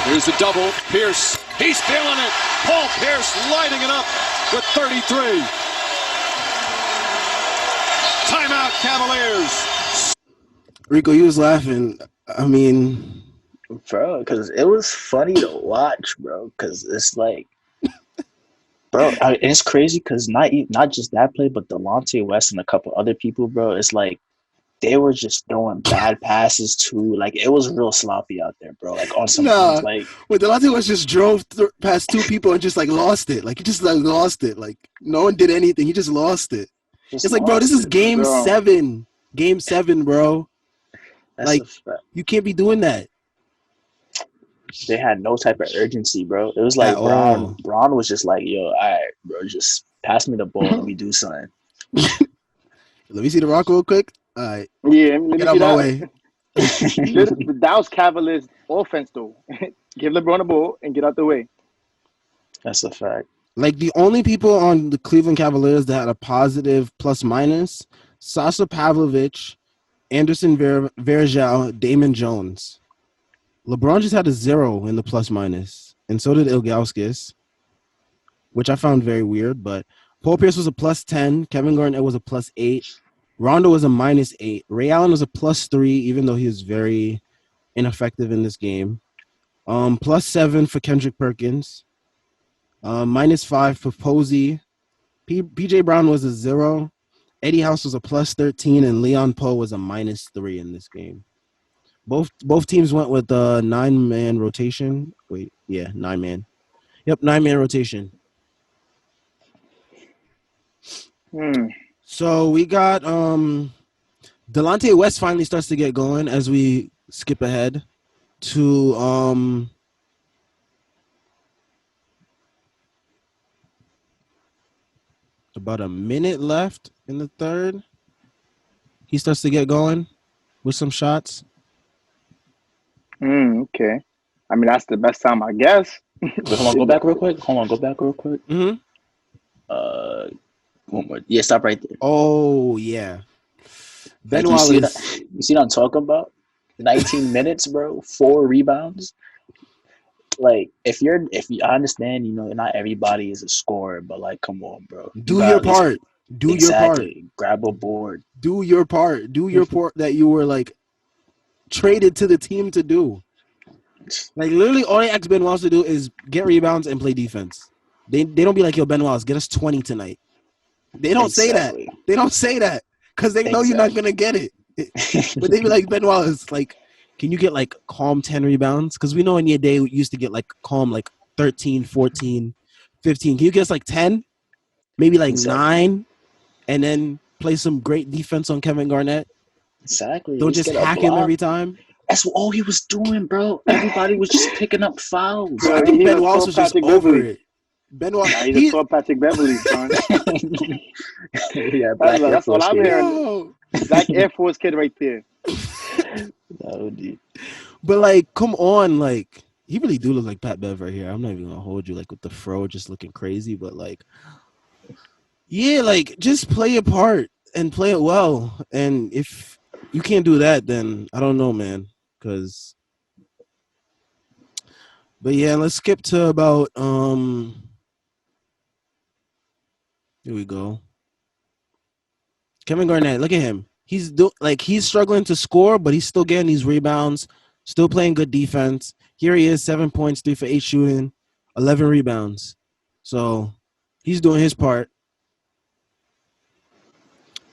Here's the double. Pierce, he's feeling it. Paul Pierce lighting it up with 33. Timeout, Cavaliers. Rico, you was laughing. I mean, bro, because it was funny to watch, bro. Because it's like, bro, it's crazy because not just that play, but Delonte West and a couple other people, bro. It's like they were just throwing bad passes too. Like it was real sloppy out there, bro. Like on some nah. like When Delonte West just drove past two people and just like lost it. Like he just like lost it. Like no one did anything. He just lost it. just It's like, bro, this is lost it, bro. game 7. Game 7, bro. That's Like a fact. you can't be doing that. They had no type of urgency, bro. It was like At all. Braun was just like, yo, all right, bro, just pass me the ball. Let me do something. Let me see the rock real quick. All right. Yeah, let me Get see out my that. way. That was Cavaliers offense though. Give LeBron the ball and get out the way. That's a fact. Like the only people on the Cleveland Cavaliers that had a positive plus minus, Sasha Pavlovich, Anderson Varejao, Damon Jones. LeBron just had a 0 in the plus minus, and so did Ilgauskas, which I found very weird. But Paul Pierce was a plus 10. Kevin Garnett was a plus 8. Rondo was a minus 8. Ray Allen was a plus 3, even though he was very ineffective in this game. Plus 7 for Kendrick Perkins. Minus 5 for Posey. PJ Brown was a 0. Eddie House was a plus 13, and Leon Poe was a minus 3 in this game. Both teams went with a 9-man rotation. 9-man. Yep, 9-man rotation. So we got Delonte West finally starts to get going as we skip ahead to about a minute left in the third. He starts to get going with some shots. Okay. I mean, that's the best time, I guess. Wait, hold on, go back real quick. Mm-hmm. One more. Yeah, stop right there. Oh, yeah. Ben Like, Wallace. you see what I'm talking about? 19 minutes, bro. 4 rebounds. Like, I understand, not everybody is a scorer, but like, come on, bro. Do your part. Do your part. Grab a board. Do your part. Do your part that you were like traded to the team to do. Like literally all they ask Ben Wallace to do is get rebounds and play defense. They don't be like, yo, Ben Wallace, get us 20 tonight. They don't say that. They don't say that because they know you're not gonna get it. But they be like, Ben Wallace, like, can you get like calm 10 rebounds? Because we know in your day we used to get like calm like 13, 14, 15. Can you get us like 10? Maybe like 9, and then play some great defense on Kevin Garnett? Exactly. Don't just hack him every time. That's all he was doing, bro. Everybody was just picking up fouls. Bro, I think Ben Wallace was just over it. Ben Wallace. He just saw Patrick Beverly, son. Yeah, that's all I'm hearing. Black Air Force kid right there. But like, come on, like he really do look like Pat Bev right here. I'm not even gonna hold you like with the fro just looking crazy, but like, yeah, like just play your part and play it well. And if you can't do that, then I don't know, man. But yeah, let's skip to about here we go. Kevin Garnett, look at him. He's struggling to score, but he's still getting these rebounds, still playing good defense. Here he is, 7 points, 3 for 8 shooting, 11 rebounds. So he's doing his part.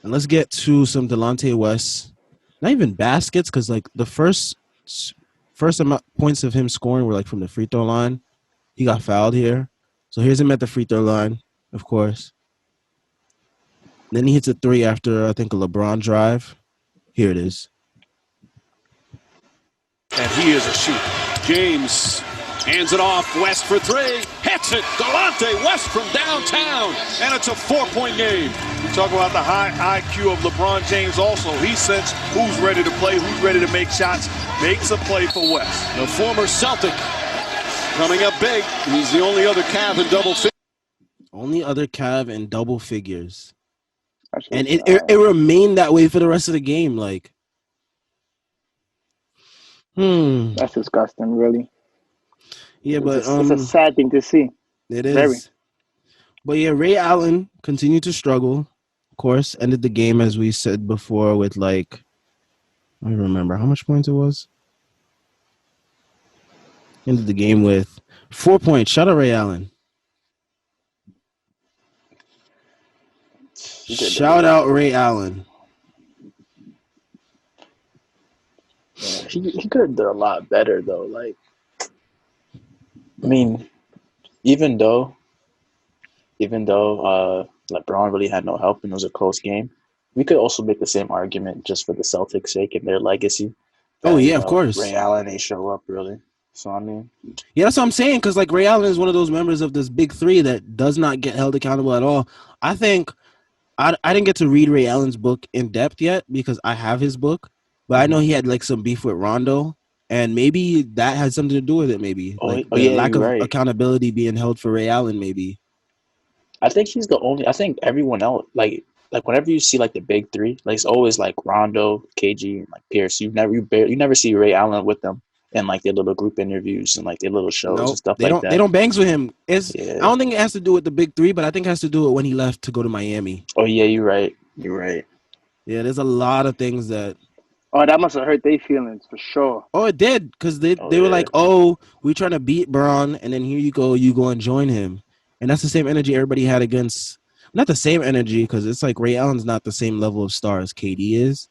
And let's get to some Delonte West. Not even baskets, because like the first amount points of him scoring were like from the free throw line. He got fouled here. So here's him at the free throw line, of course. Then he hits a 3 after, I think, a LeBron drive. Here it is. And he is a shooter. James hands it off. West for 3. Hits it. Delonte West from downtown. And it's a 4-point game. We talk about the high IQ of LeBron James also. He senses who's ready to play, who's ready to make shots, makes a play for West. The former Celtic coming up big. He's the only other Cav in double figures. Only other Cav in double figures. And it remained that way for the rest of the game. Like, That's disgusting, really. Yeah, but it's a sad thing to see. It is. Very. But yeah, Ray Allen continued to struggle. Of course, ended the game as we said before with like, I don't remember how much points it was. Ended the game with 4 points. Shout out Ray Allen. Shout out Ray Allen. Yeah, he could have done a lot better though. Like, I mean, even though LeBron really had no help and it was a close game, we could also make the same argument just for the Celtics' sake and their legacy. Oh That, yeah, of course. Ray Allen ain't show up really. So I mean, yeah, that's what I'm saying. Because like Ray Allen is one of those members of this big three that does not get held accountable at all. I think I didn't get to read Ray Allen's book in depth yet because I have his book, but I know he had like some beef with Rondo, and maybe that had something to do with it. Maybe the lack of accountability being held for Ray Allen. Maybe I think he's the only. I think everyone else like whenever you see like the big three, like it's always like Rondo, KG, and like Pierce. You never see Ray Allen with them in like their little group interviews and like their little shows and stuff like that. They don't bangs with him. I don't think it has to do with the big three, but I think it has to do with when he left to go to Miami. Oh yeah, you're right. Yeah, there's a lot of things that. Oh, that must have hurt their feelings for sure. Oh, it did because they were like, "Oh, we're trying to beat Bron, and then here you go and join him," and that's the same energy everybody had against. Not the same energy because it's like Ray Allen's not the same level of star as KD is,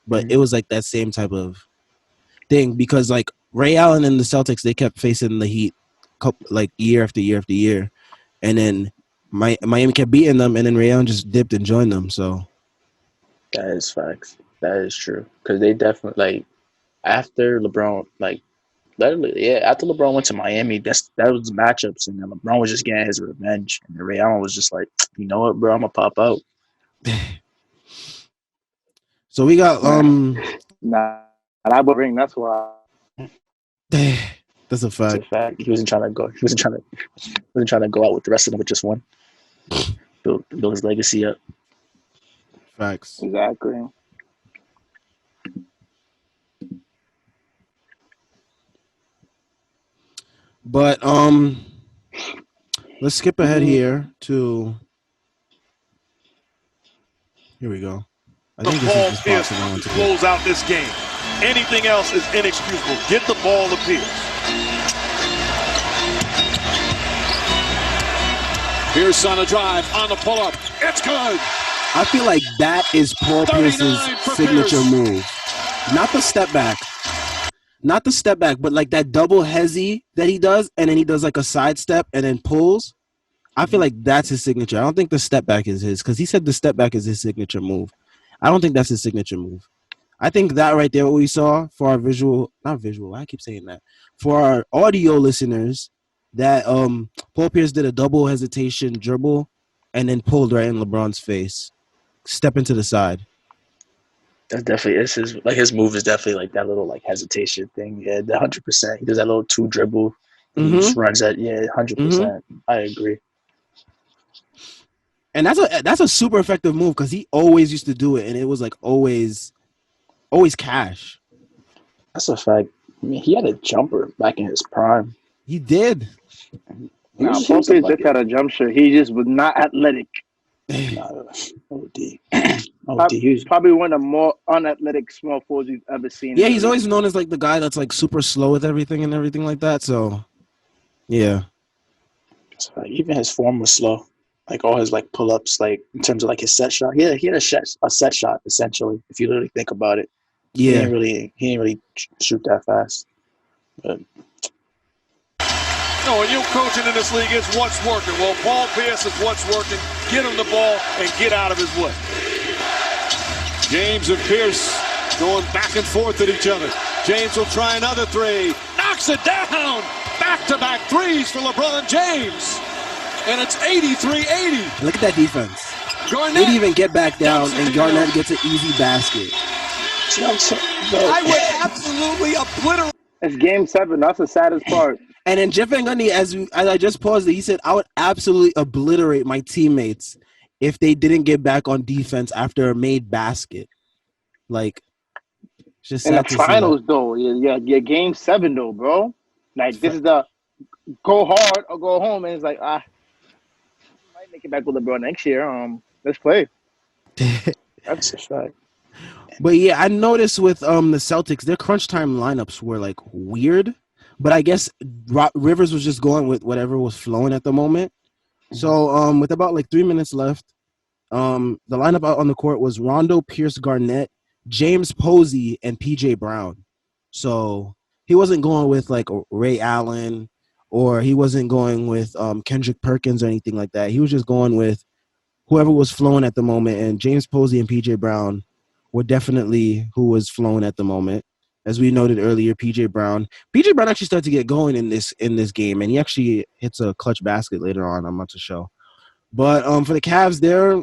but it was like that same type of thing because like Ray Allen and the Celtics, they kept facing the Heat like year after year after year, and then Miami kept beating them, and then Ray Allen just dipped and joined them. So that is facts. That is true because they definitely like after LeBron after LeBron went to Miami, that was matchups, and then LeBron was just getting his revenge, and then Ray Allen was just like, you know what, bro, I'm gonna pop out. So we got Nah, I would ring. That's why. That's a fact. That's a fact. He wasn't trying to go. He wasn't trying to go out with the rest of them with just one. Build his legacy up. Facts. Exactly. But let's skip ahead here to. Here we go. I think this is the spot to close out this game. Anything else is inexcusable. Get the ball to Pierce. Pierce on a drive, on the pull-up. It's good. I feel like that is Paul Pierce's signature move. Not the step back. Not the step back, but like that double hezzy that he does, and then he does like a side step and then pulls. I feel like that's his signature. I don't think the step back is his because he said the step back is his signature move. I don't think that's his signature move. I think that right there, what we saw for our I keep saying that. For our audio listeners, that Paul Pierce did a double hesitation dribble and then pulled right in LeBron's face. Step into the side. That definitely is his move is definitely like that little like hesitation thing. Yeah, 100%. He does that little two dribble. He just runs that. Yeah, 100%. I agree. And that's a super effective move because he always used to do it, and it was like always cash. That's a fact. I mean, he had a jumper back in his prime. He did. Paul Pierce just had a jump shot. He just was not athletic. OD. Probably one of the more unathletic small forwards you've ever seen. Yeah, he's always known as like the guy that's like super slow with everything and everything like that. So, yeah. Even his form was slow. Like all his like pull-ups, like in terms of like his set shot. He had a set shot essentially. If you really think about it. Yeah. He didn't really shoot that fast. But. No, and you coaching in this league, it's what's working. Well, Paul Pierce is what's working. Get him the ball and get out of his way. James and Pierce going back and forth at each other. James will try another three. Knocks it down. Back-to-back threes for LeBron James. And it's 83-80. Look at that defense. Garnett they didn't even get back down, and Garnett gets an easy basket. I would absolutely obliterate. It's game 7. That's the saddest part. And then Jeff Van Gundy, as I just paused it, he said, I would absolutely obliterate my teammates if they didn't get back on defense after a made basket. Like, just in the finals, though. Yeah, game 7, though, bro. Like, this is the go hard or go home. And it's like, might make it back with LeBron next year. Let's play. That's a fact. But, yeah, I noticed with the Celtics, their crunch time lineups were, like, weird. But I guess Rivers was just going with whatever was flowing at the moment. So with about like 3 minutes left, the lineup out on the court was Rondo, Pierce, Garnett, James Posey, and PJ Brown. So he wasn't going with like Ray Allen, or he wasn't going with Kendrick Perkins or anything like that. He was just going with whoever was flowing at the moment. And James Posey and PJ Brown were definitely who was flowing at the moment. As we noted earlier, PJ Brown actually started to get going in this game, and he actually hits a clutch basket later on. I'm about to show. But for the Cavs, their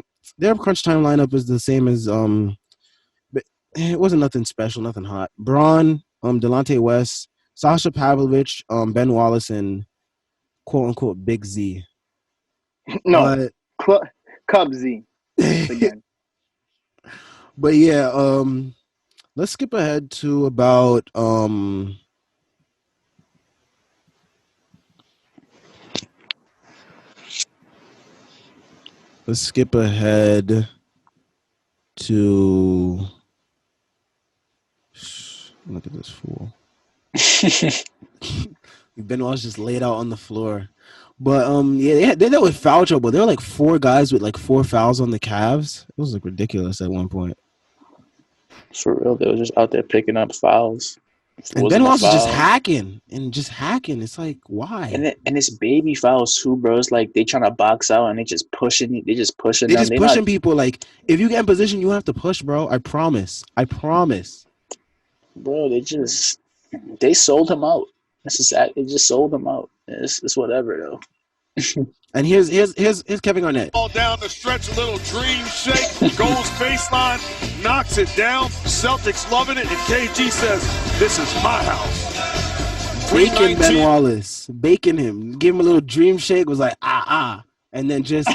crunch time lineup is the same as but it wasn't nothing special, nothing hot. Braun, Delonte West, Sasha Pavlovich, Ben Wallace, and quote unquote Big Z. No, Cub Z again. But yeah, let's skip ahead to about let's skip ahead to look at this fool. Ben Wallace just laid out on the floor. But yeah, they dealt with foul trouble. There were like 4 guys with like 4 fouls on the Cavs. It was like ridiculous at one point. For real, they were just out there picking up fouls. And Ben Wallace is just hacking. It's like, why? And it's baby fouls too, bro. It's like they trying to box out and they just pushing them. They're just pushing people. Like, if you get in position, you have to push, bro. I promise. Bro, they sold him out. They just sold him out. It's whatever though. And here's Kevin Garnett. All down the stretch, a little dream shake, goes baseline, knocks it down. Celtics loving it, and KG says, "This is my house." Baking Ben Wallace, baking him, give him a little dream shake. Was like and then just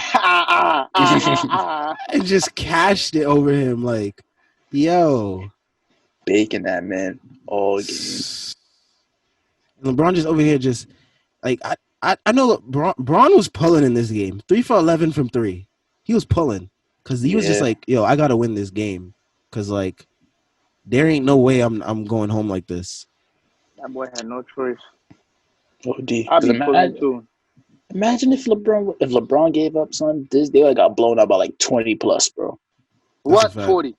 and just cashed it over him. Like, yo, baking that man all game. LeBron just over here, just like I know Braun was pulling in this game. 3 for 11 from 3. He was pulling because he was just like, yo, I gotta win this game because like there ain't no way I'm going home like this. That boy had no choice. OD. I'd be pulling too. Imagine if LeBron gave up, son. They would have got blown up by like 20 plus, bro. What 40?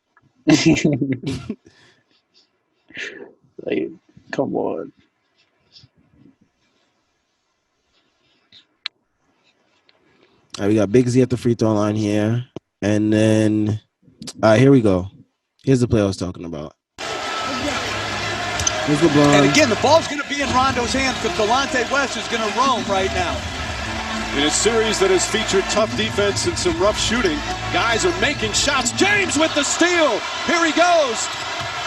Like, come on. All right, we got Big Z at the free throw line here. And then, here we go. Here's the play I was talking about. Here's LeBron. And again, the ball's going to be in Rondo's hands because Delonte West is going to roam right now. In a series that has featured tough defense and some rough shooting, guys are making shots. James with the steal. Here he goes.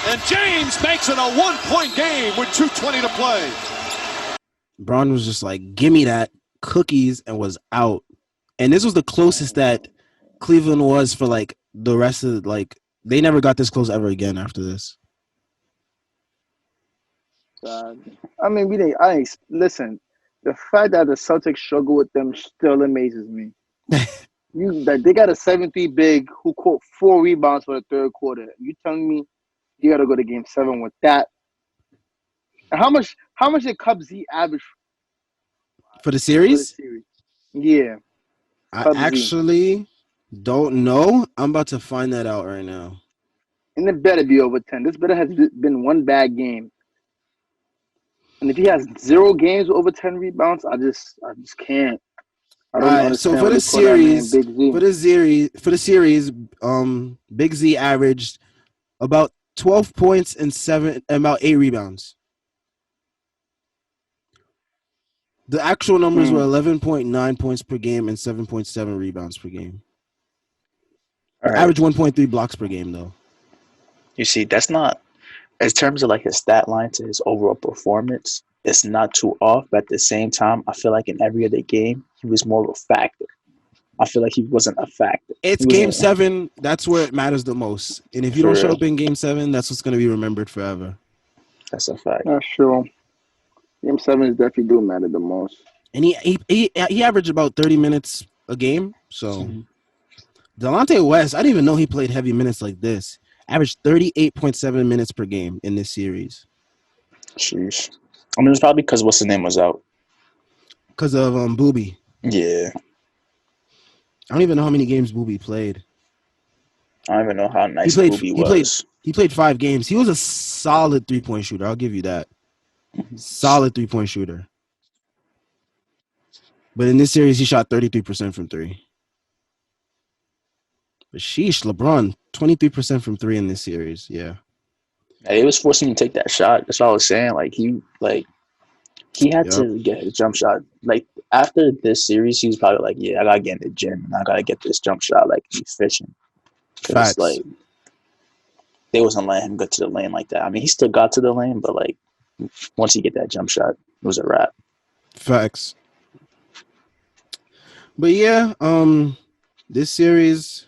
And James makes it a 1-point game with 2:20 to play. Braun was just like, give me that cookies, and was out. And this was the closest that Cleveland was for like the rest of they never got this close ever again after this. I mean, listen. The fact that the Celtics struggle with them still amazes me. They got a 7-3 big who caught 4 rebounds for the third quarter. You telling me you got to go to Game 7 with that? And how much did Cub Z average for the series? Yeah. I actually don't know. I'm about to find that out right now. And it better be over 10. This better has been one bad game. And if he has 0 games with over 10 rebounds, I just can't. I don't understand. So for the series, Big Z averaged about 12 points and about 8 rebounds. The actual numbers were 11.9 points per game and 7.7 rebounds per game. Right. Average 1.3 blocks per game, though. You see, that's not, in terms of like his stat line to his overall performance, it's not too off. But at the same time, I feel like in every other game, he was more of a factor. I feel like he wasn't a factor. It's Game 7. That's where it matters the most. And if you don't show up in Game 7, that's what's going to be remembered forever. That's a fact. That's true. Game 7 definitely do matter the most. And he averaged about 30 minutes a game. So Delonte West, I didn't even know he played heavy minutes like this. Averaged 38.7 minutes per game in this series. Sheesh. I mean, it's probably because what's the name was out. Because of Booby. Yeah. I don't even know how many games Booby played. I don't even know how nice Booby was. He played 5 games. He was a solid 3-point shooter. I'll give you that. Solid 3-point shooter. But in this series, he shot 33% from 3. But sheesh, LeBron, 23% from 3 in this series. Yeah. It was forcing him to take that shot. That's what I was saying. He had to get his jump shot. Like, after this series, he was probably like, yeah, I got to get in the gym and I got to get this jump shot, like, efficient. Facts. Like, they wasn't letting him get to the lane like that. I mean, he still got to the lane, but, like, once he get that jump shot, it was a wrap. Facts. But, yeah, this series,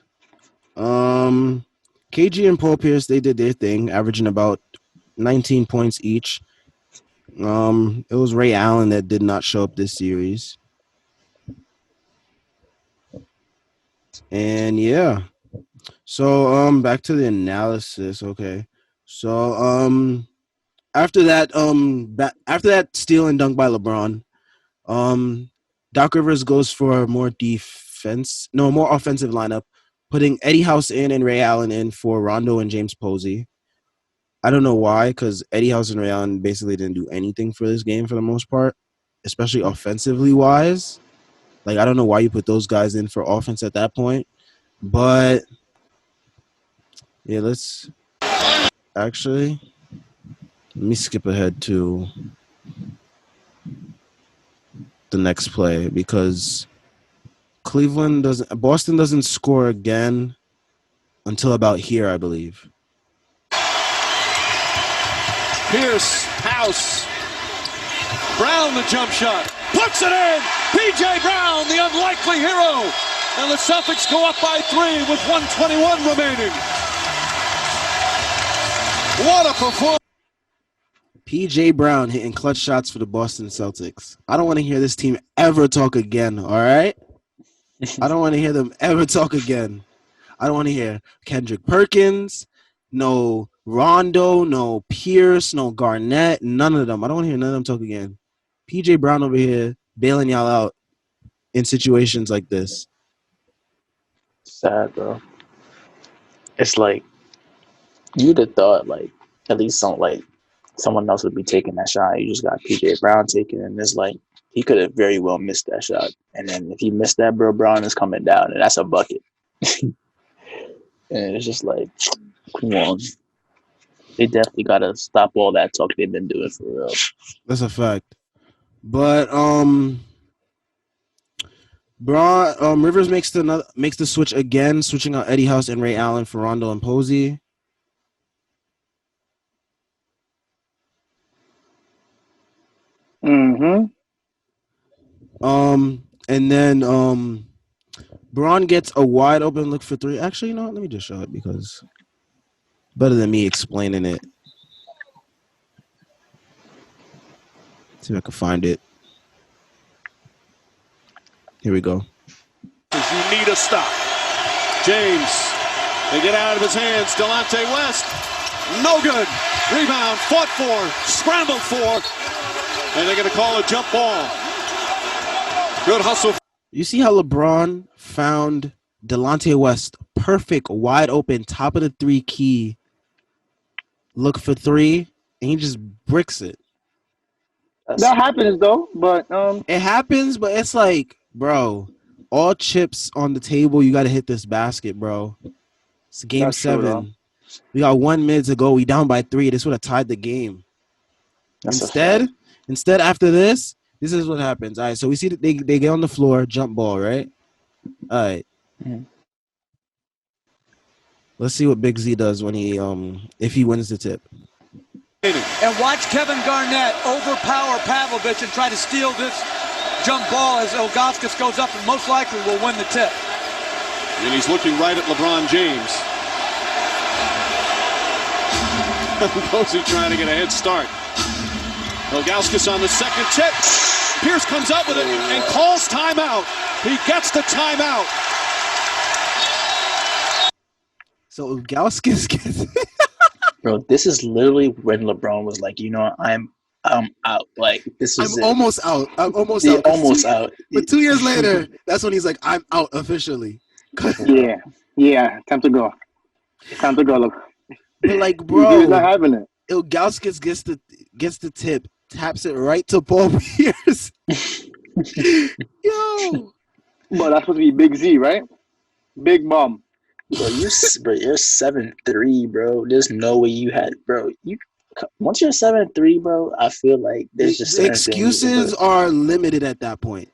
KG and Paul Pierce, they did their thing, averaging about 19 points each. It was Ray Allen that did not show up this series. And yeah. So back to the analysis. Okay. So after that steal and dunk by LeBron, Doc Rivers goes for more offensive lineup, putting Eddie House in and Ray Allen in for Rondo and James Posey. I don't know why, because Eddie House and Ray Allen basically didn't do anything for this game for the most part, especially offensively wise. Like, I don't know why you put those guys in for offense at that point. But, yeah, let me skip ahead to the next play because Boston doesn't score again until about here, I believe. Pierce, House. Brown, the jump shot. Puts it in. P.J. Brown, the unlikely hero. And the Celtics go up by 3 with 1:21 remaining. What a performance. P.J. Brown hitting clutch shots for the Boston Celtics. I don't want to hear this team ever talk again, all right? I don't want to hear them ever talk again. I don't want to hear Kendrick Perkins, no Rondo, no Pierce, no Garnett, none of them. I don't want to hear none of them talk again. P.J. Brown over here bailing y'all out in situations like this. Sad, bro. It's like, you'd have thought, like, at least someone else would be taking that shot. You just got P.J. Brown taking it, and it's like, he could have very well missed that shot. And then if he missed that, bro, Brown is coming down, and that's a bucket. And it's just like, come on. They definitely got to stop all that talk they've been doing for real. That's a fact. But Rivers makes the switch again, switching out Eddie House and Ray Allen for Rondo and Posey. Mm-hmm. And then Braun gets a wide open look for 3. Actually, you know what? Let me just show it because better than me explaining it. See if I can find it. Here we go. You need a stop. James, they get out of his hands. Delonte West, no good. Rebound, fought for, scrambled for, and they're going to call a jump ball. Good hustle. You see how LeBron found Delonte West perfect, wide open, top of the 3 key. Look for 3, and he just bricks it. That happens though, but it happens, but it's like, bro, all chips on the table. You got to hit this basket, bro. It's game 7. We got 1 minute to go. We down by 3. This would have tied the game. Instead, after this is what happens. All right, so we see that they get on the floor, jump ball, right? All right. Mm-hmm. Let's see what Big Z does when he if he wins the tip. And watch Kevin Garnett overpower Pavlovich and try to steal this jump ball as Ilgauskas goes up and most likely will win the tip. And he's looking right at LeBron James. Posey trying to get a head start. Ilgauskas on the second tip. Pierce comes up with it and calls timeout. He gets the timeout. So Ilgauskas gets Bro, this is literally when LeBron was like, you know, I'm I'm out. Like this I'm is it. almost out. I'm almost Yeah, out. 'Cause almost out. But 2 years later, that's when he's like, I'm out officially. Yeah. Time to go. It's time to go. Look, But like, he's not bro, having it. Ilgauskas gets the tip, taps it right to Paul Pierce. Yo. But that's supposed to be Big Z, right? Big Mom. Bro, you're 7'3", bro. There's no way you had, bro. Once you're 7'3", bro, I feel like there's just The certain things you can excuses do. are limited at that point.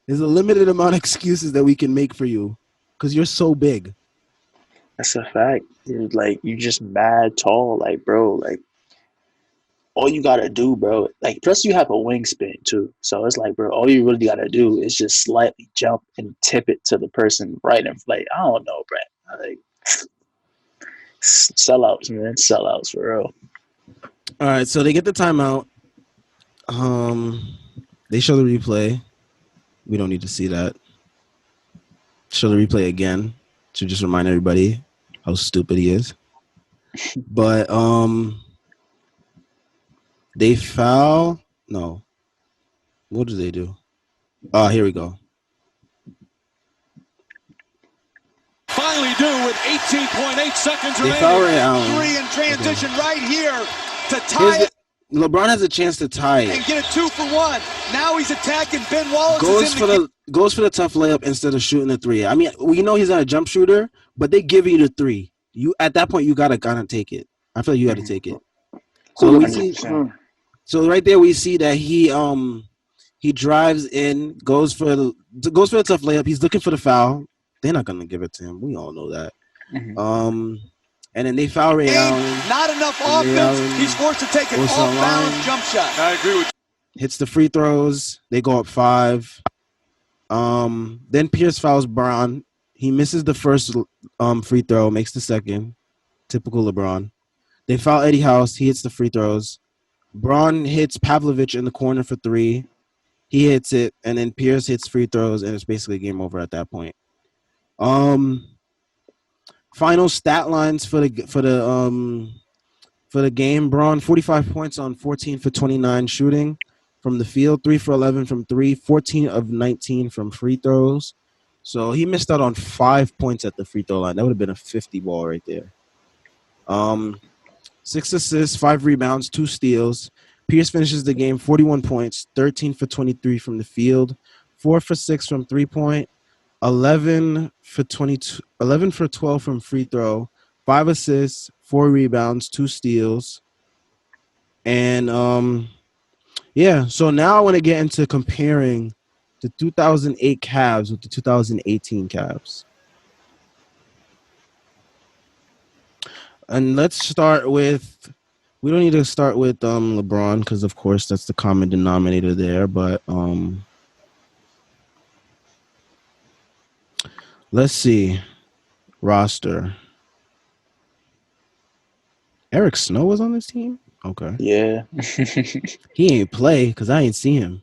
There's a limited amount of excuses that we can make for you because you're so big. That's a fact. You just mad tall, like, bro. Like, all you gotta do, bro. Like, plus you have a wingspan too. So it's like, bro, all you really gotta do is just slightly jump and tip it to the person right in flight. I don't know, bro. Like, sellouts, man. Sellouts for real. All right, so they get the timeout. They show the replay. We don't need to see that. Show the replay again to just remind everybody how stupid he is. But they foul. No. What do they do? Oh, here we go. Finally do with 18.8 seconds They remaining. foul Ray Allen. Three in transition right here to tie it LeBron has a chance to tie it. and get a 2 for 1. Now he's attacking Ben Wallace. Goes for the tough layup instead of shooting the three. I mean, we know he's not a jump shooter, but they give you the three. You at that point you gotta take it. I feel like you gotta take it. So we see. So right there we see that he drives in, goes for the tough layup. He's looking for the foul. They're not gonna give it to him. We all know that. Mm-hmm. And then they foul Ray Allen. Not enough offense. He's forced to take an off-balance jump shot. I agree with you. Hits the free throws. They go up 5. Then Pierce fouls Braun. He misses the first free throw, makes the second. Typical LeBron. They foul Eddie House. He hits the free throws. Braun hits Pavlovich in the corner for 3. He hits it, and then Pierce hits free throws, and it's basically game over at that point. Final stat lines for the game. Braun 45 points on 14 for 29 shooting from the field, 3 for 11 from 3, 14 of 19 from free throws. So he missed out on 5 points at the free throw line. That would have been a 50 ball right there. 6 assists, 5 rebounds, 2 steals. Pierce finishes the game 41 points, 13 for 23 from the field, 4 for 6 from 3-point, 11 for 12 from free throw, 5 assists, 4 rebounds, 2 steals. And so now I want to get into comparing the 2008 Cavs with the 2018 Cavs. And let's start with, we don't need to start with LeBron because, of course, that's the common denominator there. But let's see. Roster. Eric Snow was on this team? Okay. Yeah. He ain't play because I ain't see him.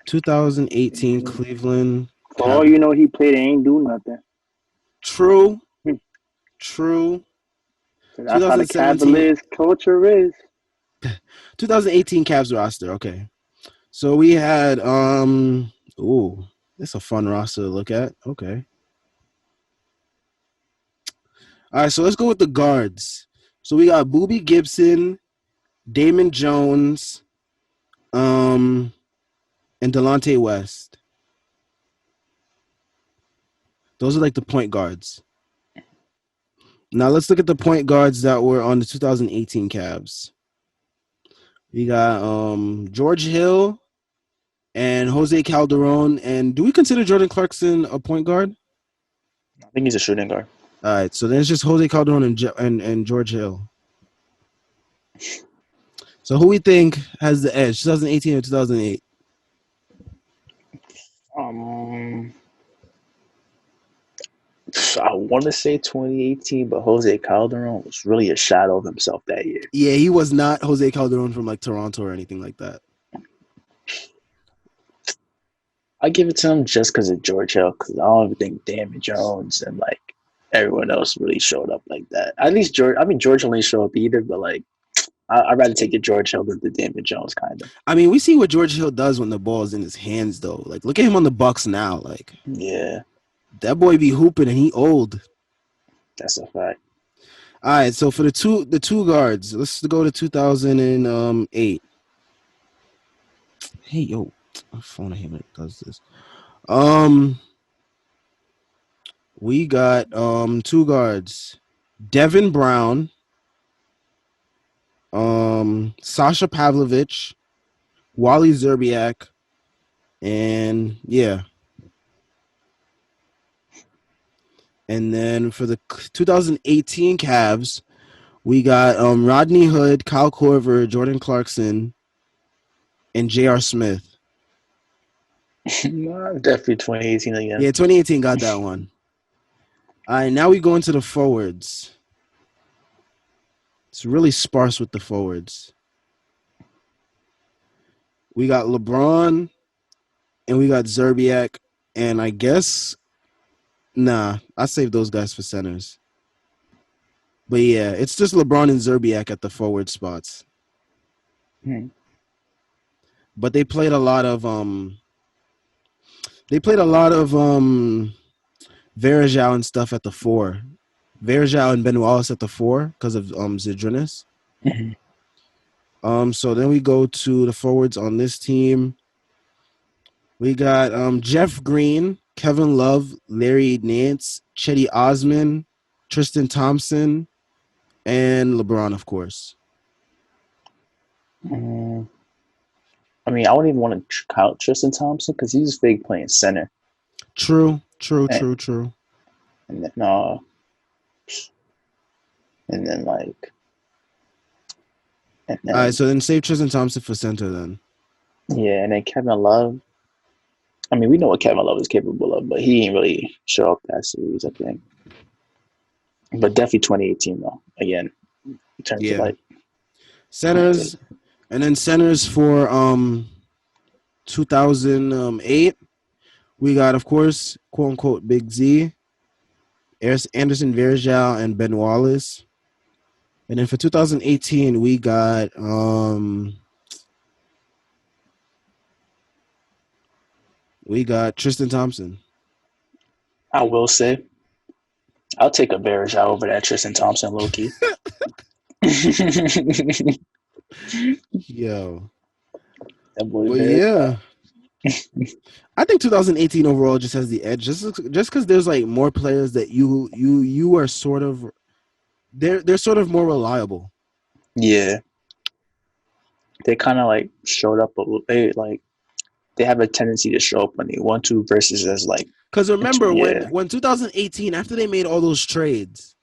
2018 Cleveland. For all you know, he played and ain't do nothing. True. That's how the Cavaliers culture is. 2018 Cavs roster. Okay. So we had it's a fun roster to look at. Okay. All right, so let's go with the guards. So we got Boobie Gibson, Damon Jones, and Delonte West. Those are like the point guards. Now let's look at the point guards that were on the 2018 Cavs. We got George Hill and Jose Calderon. And do we consider Jordan Clarkson a point guard? I think he's a shooting guard. All right, so then it's just Jose Calderon and George Hill. So who we think has the edge, 2018 or 2008? I want to say 2018, but Jose Calderon was really a shadow of himself that year. Yeah, he was not Jose Calderon from like Toronto or anything like that. I give it to him just because of George Hill, because I don't even think Damon Jones and like everyone else really showed up like that. At least George. I mean, George only showed up either, but like, I'd rather take it George Hill than the Damon Jones kind of. I mean, we see what George Hill does when the ball is in his hands, though. Like, look at him on the Bucks now. Like, Yeah, that boy be hooping and he old. that's a fact. All right, so for the two guards, let's go to 2008. Hey, yo, my phone I hate when it does this. We got two guards, Devin Brown, Sasha Pavlovich, Wally Zerbiak, and yeah. And then for the 2018 Cavs, we got Rodney Hood, Kyle Korver, Jordan Clarkson, and J.R. Smith. Definitely 2018 again. Yeah, 2018 got that one. All right, now we go into the forwards. It's really sparse with the forwards. We got LeBron, and we got Zerbiak, and I guess, I saved those guys for centers. But yeah, it's just LeBron and Zerbiak at the forward spots. But they played a lot of Verajao and stuff at the four. Verajao and Ben Wallace at the four because of Zydrunas. So then we go to the forwards on this team. We got Jeff Green, Kevin Love, Larry Nance, Chetty Osman, Tristan Thompson, and LeBron, of course. I mean, I wouldn't even want to count Tristan Thompson because he's fake playing center. True. And then, all right, so then save Tristan Thompson for center then. Yeah, and then Kevin Love. I mean, we know what Kevin Love is capable of, but he didn't really show up that series, I think. But definitely 2018, though. Again, in terms of like centers, and then centers for 2008, we got, of course, quote unquote Big Z, Anderson Varejao, and Ben Wallace. And then for 2018, we got Tristan Thompson. I will say, I'll take a Varejao over that Tristan Thompson, low-key. Yo. That boy yeah. I think 2018 overall just has the edge, just because there's like more players that you are sort of they're sort of more reliable. Yeah, they kind of like showed up. They have a tendency to show up when they want to, versus as like. Because remember when 2018, after they made all those trades,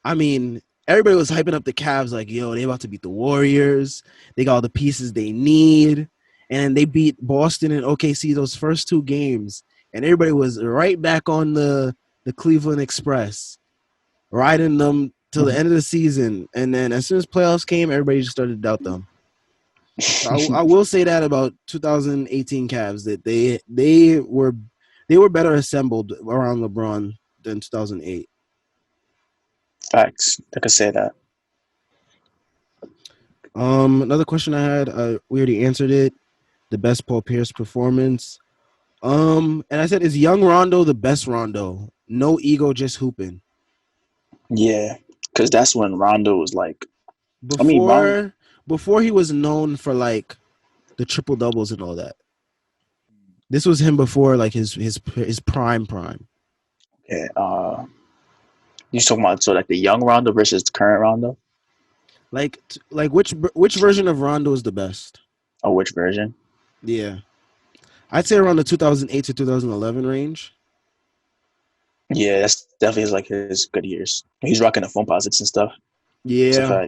I mean, everybody was hyping up the Cavs like, yo, they about to beat the Warriors. They got all the pieces they need. And they beat Boston and OKC those first two games. And everybody was right back on the Cleveland Express, riding them till the end of the season. And then as soon as playoffs came, everybody just started to doubt them. So I will say that about 2018 Cavs, that they were better assembled around LeBron than 2008. Facts. I could say that. Another question I had, we already answered it. The best Paul Pierce performance. And I said, is young Rondo the best Rondo? No ego, just hooping. Yeah, because that's when Rondo was like. Before he was known for like the triple doubles and all that. This was him before like his prime. Yeah. You talking about like the young Rondo versus the current Rondo? Like which version of Rondo is the best? Oh, which version? Yeah, I'd say around the 2008 to 2011 range. Yeah, that's definitely like his good years. He's rocking the phone posits and stuff. Yeah.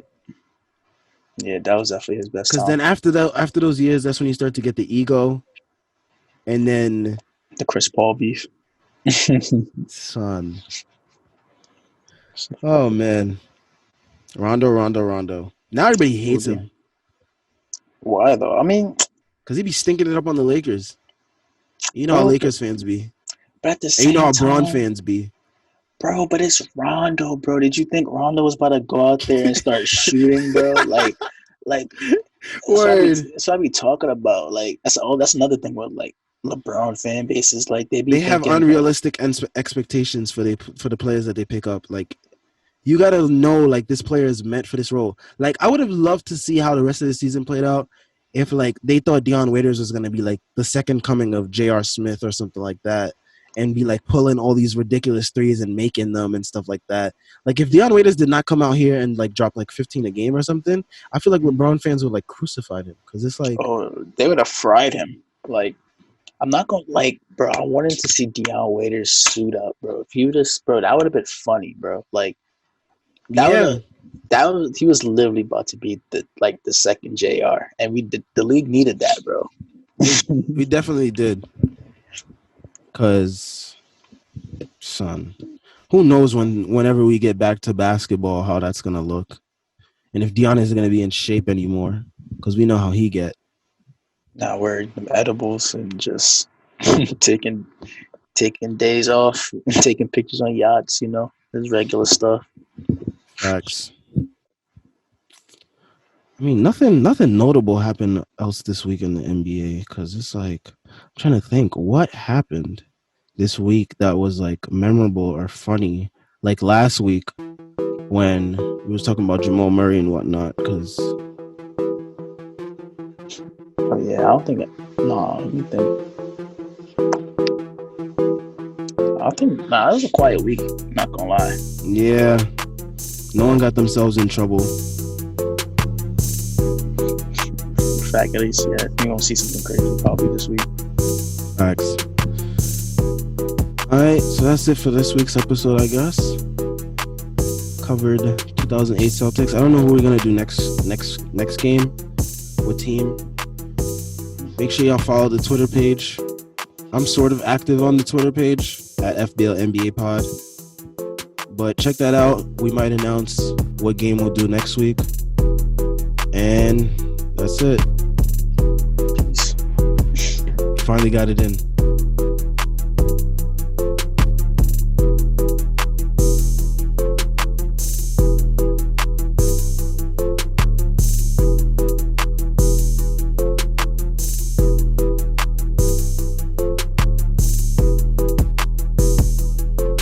Yeah, that was definitely his best. Because then after those years, that's when you start to get the ego, and then the Chris Paul beef. Son. Oh man, Rondo. Now everybody hates him. Why though? I mean, because he be stinking it up on the Lakers. You know how Lakers fans be. But at the same time, you know how Braun fans be. Bro, but it's Rondo, bro. Did you think Rondo was about to go out there and start shooting, bro? Like, Word. so I be talking about, like, that's another thing with, like, LeBron fan bases. Like, They have unrealistic expectations for the players that they pick up. Like, you gotta know, like, this player is meant for this role. Like, I would have loved to see how the rest of the season played out if, like, they thought Deion Waiters was gonna be like the second coming of J.R. Smith or something like that, and be like pulling all these ridiculous threes and making them and stuff like that. Like, if Deion Waiters did not come out here and like drop like 15 a game or something, I feel like LeBron fans would like crucify him because it's like, oh, they would have fried him. Like, I'm not gonna, like, bro. I wanted to see Deion Waiters suit up, bro. If he would have, bro, that would have been funny, bro. Like, he was literally about to be the second JR, and the league needed that, bro. We definitely did. Cause, son, who knows whenever we get back to basketball how that's gonna look, and if Deion isn't gonna be in shape anymore, because we know how he get. Now wearing them edibles and just taking days off, taking pictures on yachts, you know, this regular stuff. Facts. I mean, nothing notable happened else this week in the NBA, because it's like, I'm trying to think what happened this week that was like memorable or funny, like last week when we was talking about Jamal Murray and whatnot. Because yeah, I don't think it. No, you think? I think it was a quiet week. Not gonna lie. Yeah, no one got themselves in trouble. In fact, at least, yeah, you're gonna see something crazy probably this week. Facts. All right, so that's it for this week's episode, I guess. Covered 2008 Celtics. I don't know who we're gonna do next game. What team? Make sure y'all follow the Twitter page. I'm sort of active on the Twitter page at FBL NBA Pod. But check that out. We might announce what game we'll do next week. And that's it. Peace. Finally got it in.